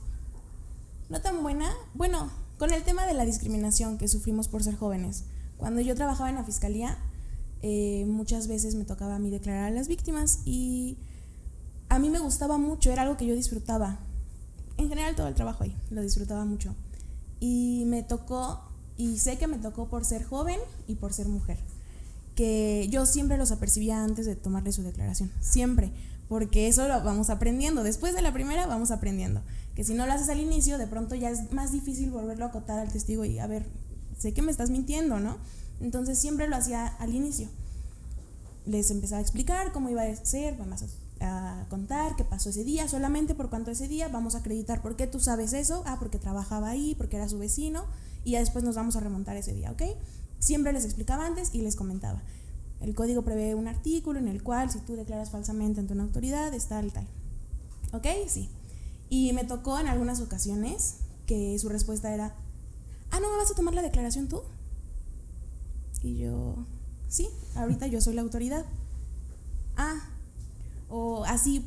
tan buena. Bueno, con el tema de la discriminación que sufrimos por ser jóvenes. Cuando yo trabajaba en la fiscalía, muchas veces me tocaba a mí declarar a las víctimas y a mí me gustaba mucho, era algo que yo disfrutaba. En general todo el trabajo ahí, lo disfrutaba mucho. Y me tocó, y sé que me tocó por ser joven y por ser mujer, que yo siempre los apercibía antes de tomarle su declaración, siempre, porque eso lo vamos aprendiendo. Después de la primera vamos aprendiendo. Que si no lo haces al inicio, de pronto ya es más difícil volverlo a acotar al testigo y a ver, sé que me estás mintiendo, ¿no? Entonces siempre lo hacía al inicio. Les empezaba a explicar cómo iba a ser, vamos a contar qué pasó ese día, solamente por cuanto ese día vamos a acreditar por qué tú sabes eso, porque trabajaba ahí, porque era su vecino, y ya después nos vamos a remontar ese día, ¿ok? Siempre les explicaba antes y les comentaba. El código prevé un artículo en el cual si tú declaras falsamente ante una autoridad es tal, tal. ¿Ok? Sí. Y me tocó en algunas ocasiones que su respuesta era, ¿no me vas a tomar la declaración tú? Y yo, sí, ahorita yo soy la autoridad. O así,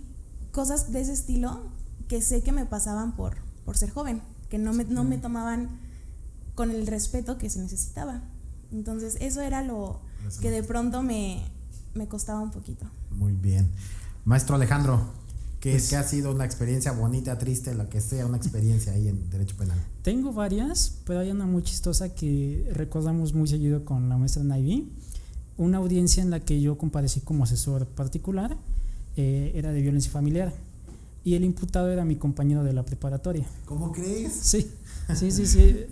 cosas de ese estilo que sé que me pasaban por ser joven, que no me tomaban con el respeto que se necesitaba. Entonces eso era lo que de pronto me costaba un poquito. Muy bien. Maestro Alejandro, ¿qué ha sido una experiencia bonita, triste, lo que sea, una experiencia ahí en Derecho Penal? Tengo varias, pero hay una muy chistosa que recordamos muy seguido con la maestra Naivi. Una audiencia en la que yo comparecí como asesor particular, era de violencia familiar, y el imputado era mi compañero de la preparatoria. ¿Cómo crees? Sí. ¿Y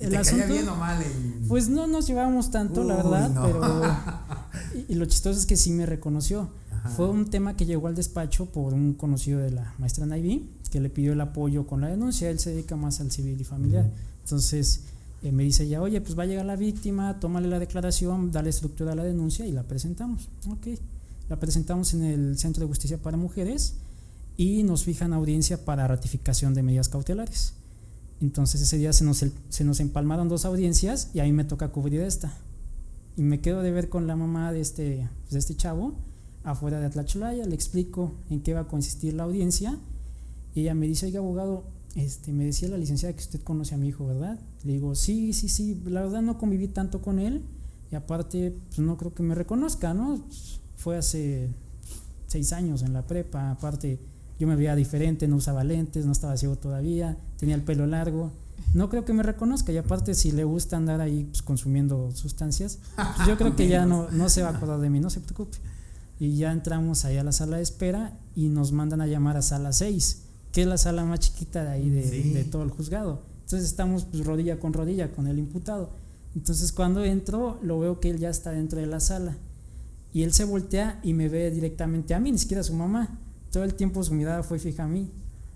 el te asunto, caía bien o mal? Pues no nos llevábamos tanto, la verdad, no. Pero y lo chistoso es que sí me reconoció. Ajá. Fue un tema que llegó al despacho por un conocido de la maestra Naivi, que le pidió el apoyo con la denuncia. Él se dedica más al civil y familiar. Entonces me dice ya, oye, pues va a llegar la víctima, tómale la declaración, dale estructura a la denuncia y la presentamos. Ok, la presentamos en el Centro de Justicia para Mujeres y nos fijan audiencia para ratificación de medidas cautelares. Entonces ese día se nos empalmaron 2 audiencias y a mí me toca cubrir esta. Y me quedo de ver con la mamá de este chavo afuera de Atlacholaya, le explico en qué va a consistir la audiencia y ella me dice, oiga abogado, me decía la licenciada que usted conoce a mi hijo, ¿verdad? Le digo, sí, la verdad no conviví tanto con él y aparte pues no creo que me reconozca, ¿no? Fue hace 6 años en la prepa, aparte yo me veía diferente, no usaba lentes, no estaba ciego todavía, tenía el pelo largo, no creo que me reconozca y aparte si le gusta andar ahí pues, consumiendo sustancias, pues yo creo que ya no se va a acordar de mí, no se preocupe. Y ya entramos ahí a la sala de espera y nos mandan a llamar a sala 6, que es la sala más chiquita de ahí de todo el juzgado. Entonces estamos pues, rodilla con rodilla con el imputado. Entonces cuando entro lo veo que él ya está dentro de la sala y él se voltea y me ve directamente a mí, ni siquiera a su mamá. Todo el tiempo su mirada fue fija a mí.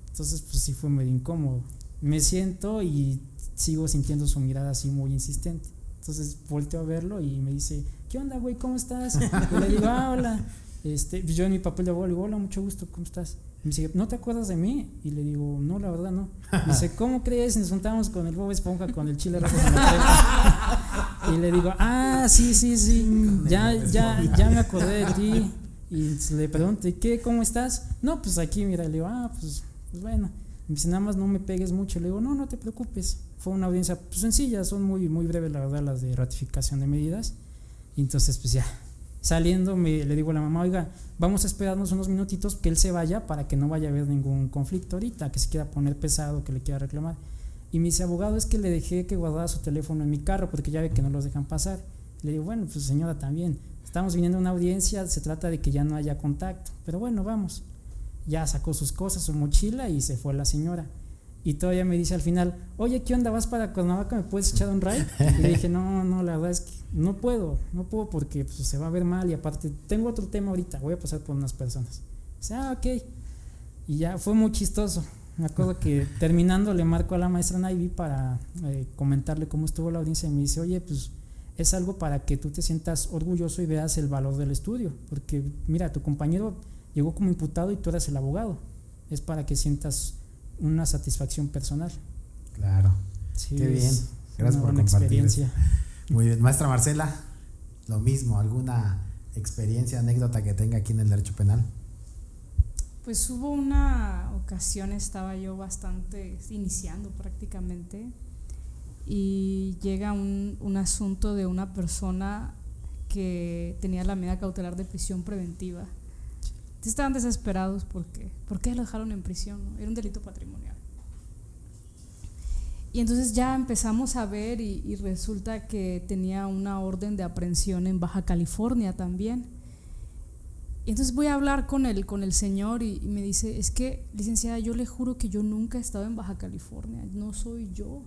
Entonces pues sí fue medio incómodo. Me siento y sigo sintiendo su mirada así muy insistente. Entonces volteo a verlo y me dice, ¿qué onda, güey? ¿Cómo estás? Y le digo, hola. Yo en mi papel de abogado le digo, hola, mucho gusto, ¿cómo estás? Y me dice, ¿no te acuerdas de mí? Y le digo, no, la verdad no. Me dice, ¿cómo crees? Nos juntamos con el Bob Esponja, con el Chile Rojo en la prepa. Y le digo, sí, ya me acordé de ti. Y le pregunto, ¿qué? ¿Cómo estás? No, pues aquí, mira, le digo, pues bueno. Me dice, nada más no me pegues mucho. Le digo, no te preocupes. Fue una audiencia pues, sencilla, son muy, muy breves, la verdad, las de ratificación de medidas. Y entonces, pues ya, saliendo, le digo a la mamá, oiga, vamos a esperarnos unos minutitos que él se vaya para que no vaya a haber ningún conflicto ahorita, que se quiera poner pesado, que le quiera reclamar. Y me dice, abogado, es que le dejé que guardara su teléfono en mi carro porque ya ve que no los dejan pasar. Le digo, bueno, pues señora, también. Estamos viniendo a una audiencia, se trata de que ya no haya contacto. Pero bueno, vamos. Ya sacó sus cosas, su mochila y se fue la señora. Y todavía me dice al final, oye, ¿qué onda? ¿Vas para Cuernavaca? ¿Me puedes echar un ride? Y le dije, no, la verdad es que no puedo porque pues, se va a ver mal y aparte tengo otro tema ahorita, voy a pasar por unas personas. Dice, ok. Y ya fue muy chistoso. Me acuerdo que terminando le marco a la maestra Naivi para comentarle cómo estuvo la audiencia y me dice, oye, pues es algo para que tú te sientas orgulloso y veas el valor del estudio, porque mira, tu compañero llegó como imputado y tú eras el abogado, es para que sientas una satisfacción personal. Claro, sí, qué bien, gracias por compartir experiencia. Muy bien, maestra Marcela, lo mismo, ¿alguna experiencia, anécdota que tenga aquí en el derecho penal? Pues hubo una ocasión, estaba yo iniciando prácticamente, y llega un asunto de una persona que tenía la medida cautelar de prisión preventiva. Estaban desesperados porque ¿por qué lo dejaron en prisión? ¿No? Era un delito patrimonial. Y entonces ya empezamos a ver y resulta que tenía una orden de aprehensión en Baja California también. Y entonces voy a hablar con el señor y me dice, es que, licenciada, yo le juro que yo nunca he estado en Baja California, no soy yo.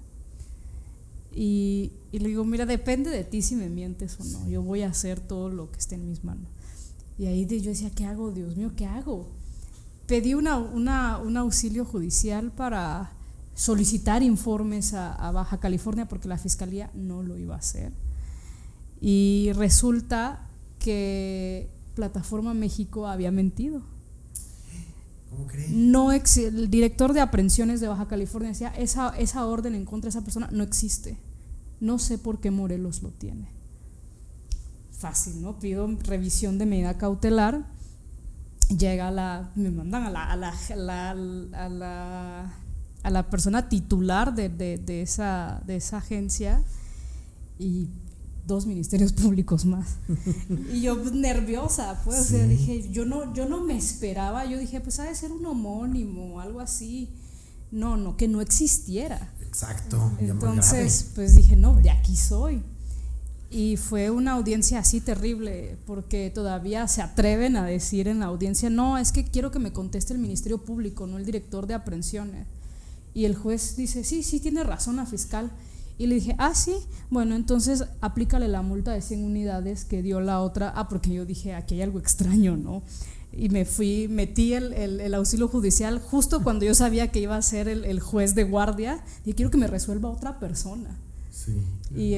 Y le digo, mira, depende de ti si me mientes o no, yo voy a hacer todo lo que esté en mis manos. Y ahí yo decía, ¿qué hago, Dios mío, qué hago? Pedí un auxilio judicial para solicitar informes a Baja California porque la fiscalía no lo iba a hacer. Y resulta que Plataforma México había mentido. ¿Cómo cree? El director de aprehensiones de Baja California decía, esa orden en contra de esa persona no existe. No sé por qué Morelos lo tiene. Fácil, ¿no? Pido revisión de medida cautelar. Me mandan a la persona titular de esa agencia y 2 ministerios públicos más. Y yo nerviosa, pues, sí. O sea, dije, yo no me esperaba, yo dije, pues ha de ser un homónimo o algo así. No, que no existiera. Exacto. Entonces, pues dije, no, de aquí soy. Y fue una audiencia así terrible, porque todavía se atreven a decir en la audiencia, no, es que quiero que me conteste el Ministerio Público, no el director de aprehensiones. Y el juez dice, sí, tiene razón la fiscal. Y le dije, sí, bueno, entonces aplícale la multa de 100 unidades que dio la otra. Porque yo dije, aquí hay algo extraño, ¿no? Y metí el auxilio judicial justo cuando yo sabía que iba a ser el juez de guardia. Y quiero que me resuelva otra persona. Sí. Y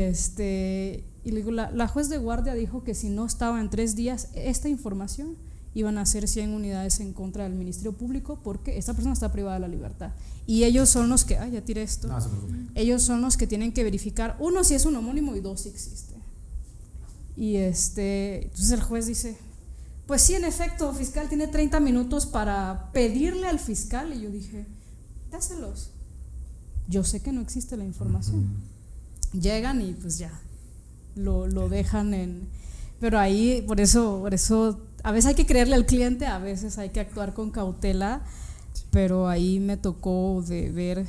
le digo, la juez de guardia dijo que si no estaba en 3 días esta información, iban a hacer 100 unidades en contra del Ministerio Público porque esta persona está privada de la libertad. Y ellos son los que, ya tiré esto. No, se preocupe. Ellos son los que tienen que verificar, 1, si es un homónimo y 2, si existe. Y entonces el juez dice, pues sí, en efecto, fiscal, tiene 30 minutos para pedirle al fiscal. Y yo dije, dáselos. Yo sé que no existe la información. Llegan y pues ya, lo dejan pero ahí, por eso a veces hay que creerle al cliente, a veces hay que actuar con cautela, pero ahí me tocó de ver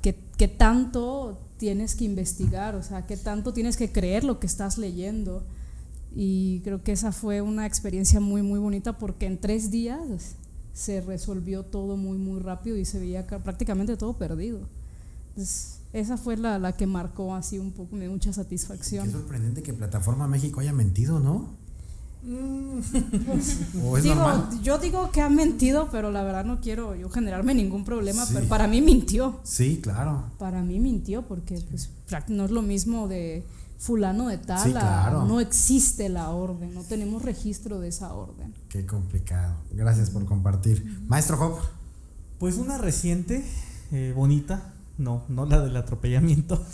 que tanto tienes que investigar, o sea, que tanto tienes que creer lo que estás leyendo. Y creo que esa fue una experiencia muy, muy bonita, porque en 3 días se resolvió todo muy, muy rápido y se veía prácticamente todo perdido. Entonces, esa fue la que marcó así un poco, me dio mucha satisfacción. Qué sorprendente que Plataforma México haya mentido, ¿no? ¿O es normal? Yo digo que ha mentido, pero la verdad no quiero yo generarme ningún problema, pero para mí mintió. Sí, claro. Para mí mintió porque pues, no es lo mismo de fulano de tal, sí, claro. No existe la orden, no tenemos registro de esa orden. Qué complicado. Gracias por compartir. Maestro Job. Pues una reciente, bonita. No la del atropellamiento.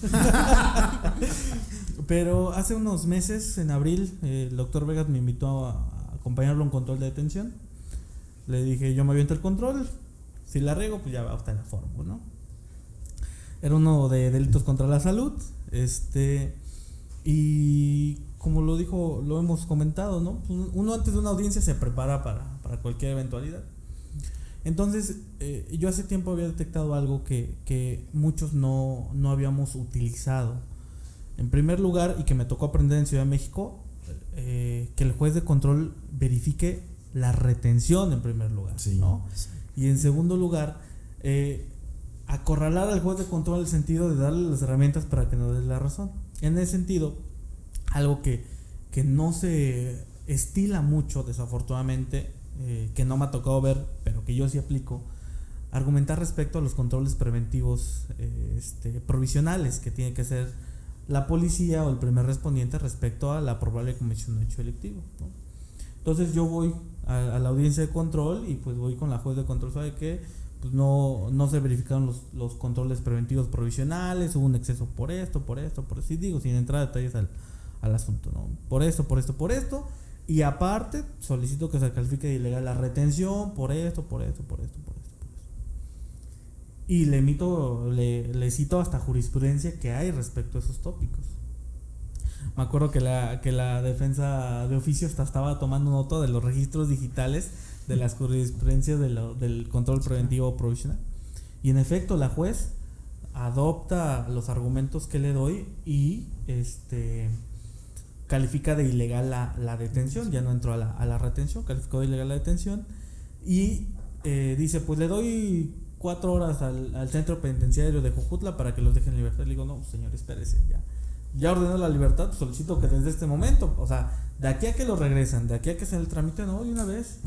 Pero hace unos meses, en abril, el doctor Vegas me invitó a acompañarlo a un control de detención. Le dije, yo me aviento el control, si la riego, pues ya va hasta la forma, ¿no? Era uno de delitos contra la salud, y como lo hemos comentado, ¿no? Pues uno antes de una audiencia se prepara para cualquier eventualidad. Entonces, yo hace tiempo había detectado algo que muchos no habíamos utilizado. En primer lugar, y que me tocó aprender en Ciudad de México, que el juez de control verifique la retención en primer lugar, sí, ¿no? Sí. Y en segundo lugar, acorralar al juez de control en el sentido de darle las herramientas para que nos dé la razón. En ese sentido, algo que no se estila mucho, desafortunadamente, que no me ha tocado ver, pero que yo sí aplico, argumentar respecto a los controles preventivos provisionales que tiene que hacer la policía o el primer respondiente respecto a la probable comisión de un hecho delictivo, ¿no? Entonces yo voy a la audiencia de control y pues voy con la juez de control, ¿sabe qué? Pues no se verificaron los controles preventivos provisionales, hubo un exceso por esto, y digo, sin entrar a detalles al asunto, ¿no? Por esto, y aparte solicito que se califique de ilegal la retención por esto. Y le cito hasta jurisprudencia que hay respecto a esos tópicos. Me acuerdo que la defensa de oficio estaba tomando nota de los registros digitales de las jurisprudencias del control preventivo provisional. Y en efecto, la juez adopta los argumentos que le doy y califica de ilegal la detención, ya no entró a la retención, calificó de ilegal la detención y dice, pues le doy 4 horas al centro penitenciario de Jojutla para que los dejen en libertad. Le digo, no, señor, espérese, ya ordenó la libertad, pues solicito que desde este momento, o sea, de aquí a que lo regresan, de aquí a que se le tramite, no, de una vez.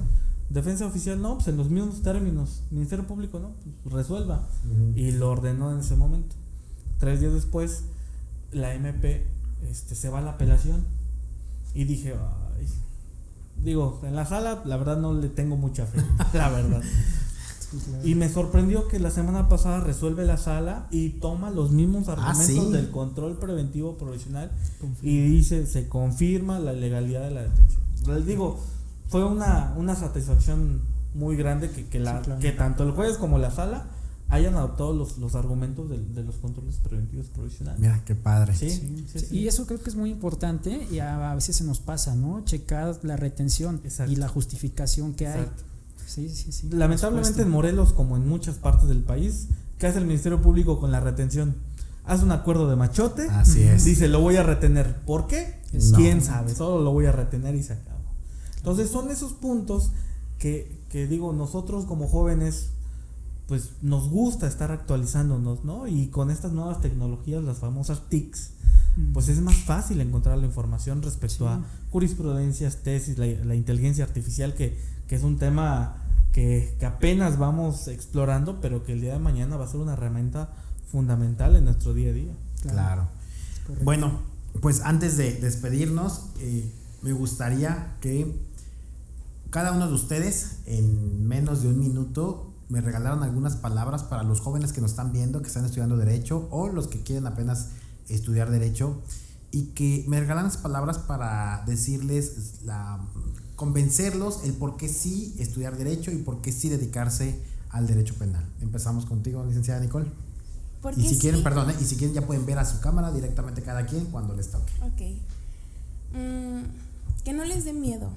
Defensa oficial, no, pues en los mismos términos. Ministerio Público, no, pues resuelva. Y lo ordenó en ese momento. 3 días después, la MP se va a la apelación. Y dije, ay, digo, en la sala, la verdad no le tengo mucha fe, la verdad. Y me sorprendió que la semana pasada resuelve la sala y toma los mismos argumentos del control preventivo provisional y dice, se confirma la legalidad de la detención. Les digo, fue una satisfacción muy grande que tanto el juez como la sala hayan adoptado los argumentos de los controles preventivos provisionales. Mira, qué padre. Sí. Y eso creo que es muy importante y a veces se nos pasa, ¿no? Checar la retención. Exacto. Y la justificación que hay. Exacto. Sí. Lamentablemente en Morelos, como en muchas partes del país, ¿qué hace el Ministerio Público con la retención? Hace un acuerdo de machote. Así es. Dice, lo voy a retener. ¿Por qué? No. ¿Quién sabe? Solo lo voy a retener y se acabó. Entonces son esos puntos que digo, nosotros como jóvenes pues nos gusta estar actualizándonos, ¿no? Y con estas nuevas tecnologías, las famosas TICs, pues es más fácil encontrar la información respecto a jurisprudencias, tesis, la inteligencia artificial, que es un tema que apenas vamos explorando, pero que el día de mañana va a ser una herramienta fundamental en nuestro día a día. Claro. Bueno, pues antes de despedirnos, me gustaría que cada uno de ustedes en menos de un minuto me regalaron algunas palabras para los jóvenes que nos están viendo, que están estudiando Derecho o los que quieren apenas estudiar Derecho, y que me regalaran esas palabras para decirles, convencerlos el por qué sí estudiar Derecho y por qué sí dedicarse al Derecho Penal. Empezamos contigo, licenciada Nicole. Y si quieren, y si quieren ya pueden ver a su cámara directamente cada quien cuando les toque. Ok. Que no les dé miedo.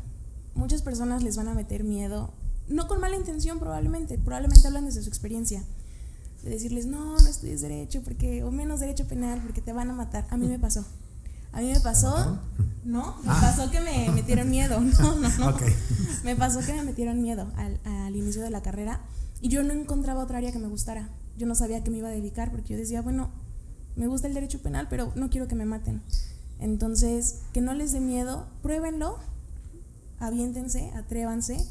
Muchas personas les van a meter miedo, no con mala intención probablemente hablan desde su experiencia, de decirles no estudies Derecho o menos Derecho Penal porque te van a matar. A mí me pasó, pasó que me metieron miedo, no. Okay. Me pasó que me metieron miedo al inicio de la carrera y yo no encontraba otra área que me gustara. Yo no sabía a qué me iba a dedicar porque yo decía, bueno, me gusta el Derecho Penal, pero no quiero que me maten. Entonces, que no les dé miedo, pruébenlo, aviéntense, atrévanse.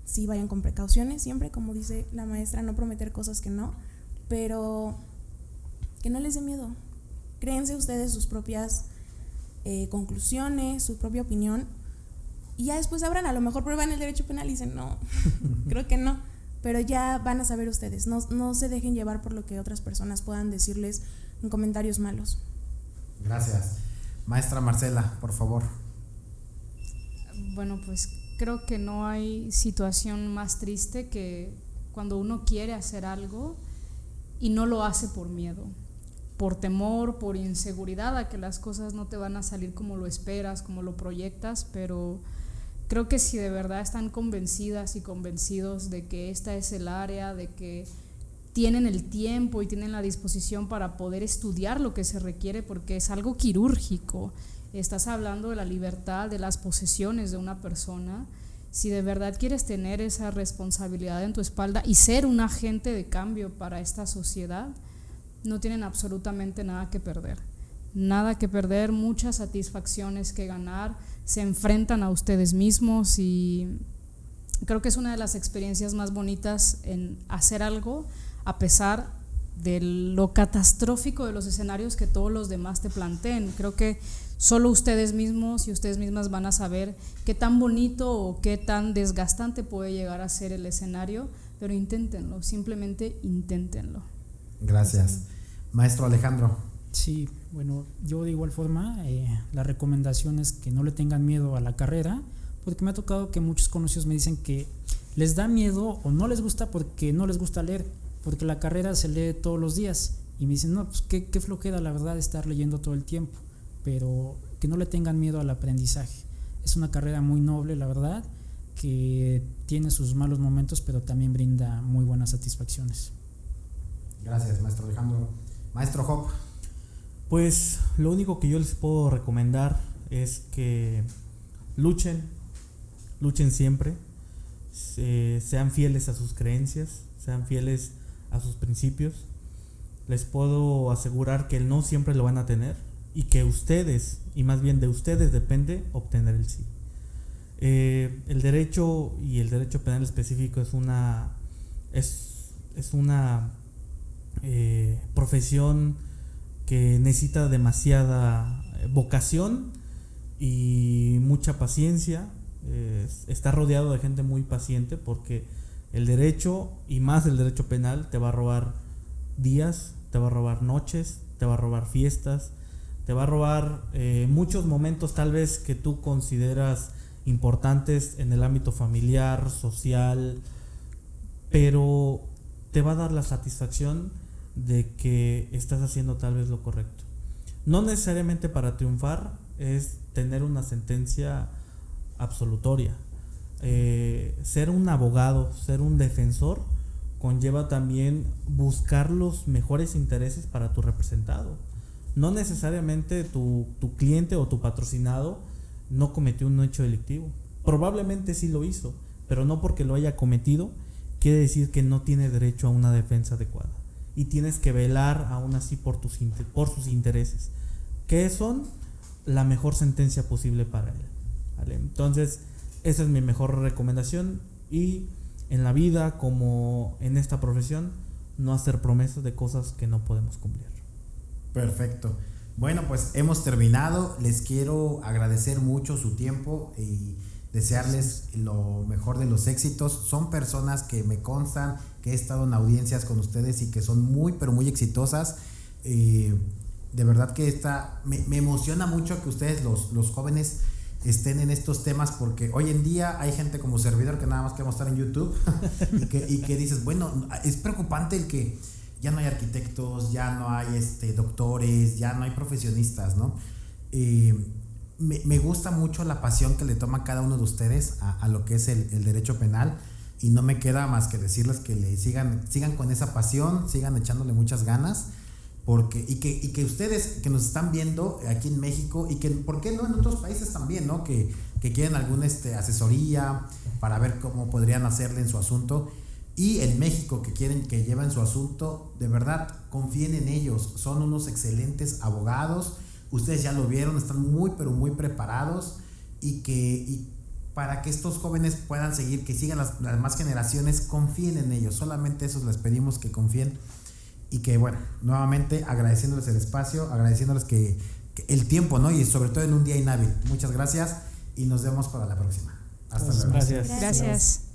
Sí, vayan con precauciones, siempre, como dice la maestra, no prometer cosas que no, pero que no les dé miedo. Créense ustedes sus propias conclusiones, su propia opinión, y ya después sabrán, a lo mejor prueban el Derecho Penal y dicen, no, creo que no, pero ya van a saber ustedes. No se dejen llevar por lo que otras personas puedan decirles en comentarios malos. Gracias. Maestra Marcela, por favor. Bueno, pues creo que no hay situación más triste que cuando uno quiere hacer algo y no lo hace por miedo, por temor, por inseguridad a que las cosas no te van a salir como lo esperas, como lo proyectas. Pero creo que si de verdad están convencidas y convencidos de que esta es el área, de que tienen el tiempo y tienen la disposición para poder estudiar lo que se requiere, porque es algo quirúrgico. Estás hablando de la libertad, de las posesiones de una persona. Si de verdad quieres tener esa responsabilidad en tu espalda y ser un agente de cambio para esta sociedad, no tienen absolutamente nada que perder. Nada que perder, muchas satisfacciones que ganar, se enfrentan a ustedes mismos y creo que es una de las experiencias más bonitas en hacer algo a pesar de lo catastrófico de los escenarios que todos los demás te planteen. Creo que solo ustedes mismos y ustedes mismas van a saber qué tan bonito o qué tan desgastante puede llegar a ser el escenario, pero inténtenlo, simplemente inténtenlo. Gracias. Maestro Alejandro. Sí, bueno, yo de igual forma, la recomendación es que no le tengan miedo a la carrera, porque me ha tocado que muchos conocidos me dicen que les da miedo o no les gusta porque no les gusta leer, porque la carrera se lee todos los días, y me dicen, no, pues qué flojera la verdad estar leyendo todo el tiempo, pero que no le tengan miedo al aprendizaje. Es una carrera muy noble, la verdad, que tiene sus malos momentos, pero también brinda muy buenas satisfacciones. Gracias, maestro Alejandro. Maestro Job. Pues lo único que yo les puedo recomendar es que luchen siempre, sean fieles a sus creencias, sean fieles a sus principios. Les puedo asegurar que el no siempre lo van a tener y que ustedes, y más bien de ustedes depende obtener el sí. El derecho y el derecho penal específico es una profesión que necesita demasiada vocación y mucha paciencia. Está rodeado de gente muy paciente, porque el derecho, y más el derecho penal, te va a robar días, te va a robar noches, te va a robar fiestas, te va a robar muchos momentos tal vez que tú consideras importantes en el ámbito familiar, social, pero te va a dar la satisfacción de que estás haciendo tal vez lo correcto. No necesariamente para triunfar es tener una sentencia absolutoria. Ser un abogado, ser un defensor, conlleva también buscar los mejores intereses para tu representado. No necesariamente tu cliente o tu patrocinado no cometió un hecho delictivo. Probablemente sí lo hizo, pero no porque lo haya cometido quiere decir que no tiene derecho a una defensa adecuada. Y tienes que velar aún así por sus intereses, que son la mejor sentencia posible para él, ¿vale? Entonces, esa es mi mejor recomendación. Y en la vida, como en esta profesión, no hacer promesas de cosas que no podemos cumplir. Perfecto. Bueno, pues hemos terminado. Les quiero agradecer mucho su tiempo y desearles lo mejor de los éxitos. Son personas que me constan que he estado en audiencias con ustedes y que son muy, pero muy exitosas. De verdad que me emociona mucho que ustedes, los jóvenes, estén en estos temas, porque hoy en día hay gente como servidor que nada más queremos estar en YouTube y que dices, bueno, es preocupante el que ya no hay arquitectos, ya no hay doctores, ya no hay profesionistas, ¿no? Me gusta mucho la pasión que le toma cada uno de ustedes a lo que es el derecho penal, y no me queda más que decirles que le sigan con esa pasión, sigan echándole muchas ganas, y que ustedes que nos están viendo aquí en México, y que por qué no en otros países también, ¿no? Que quieren alguna asesoría para ver cómo podrían hacerle en su asunto, y en México que lleven su asunto, de verdad confíen en ellos, son unos excelentes abogados. Ustedes ya lo vieron, están muy pero muy preparados, y para que estos jóvenes puedan seguir, que sigan las demás generaciones, confíen en ellos. Solamente eso les pedimos, que confíen. Y que bueno, nuevamente agradeciéndoles el espacio, agradeciéndoles que el tiempo, ¿no? Y sobre todo en un día inhábil. Muchas gracias y nos vemos para la próxima. Hasta luego. Gracias. Gracias.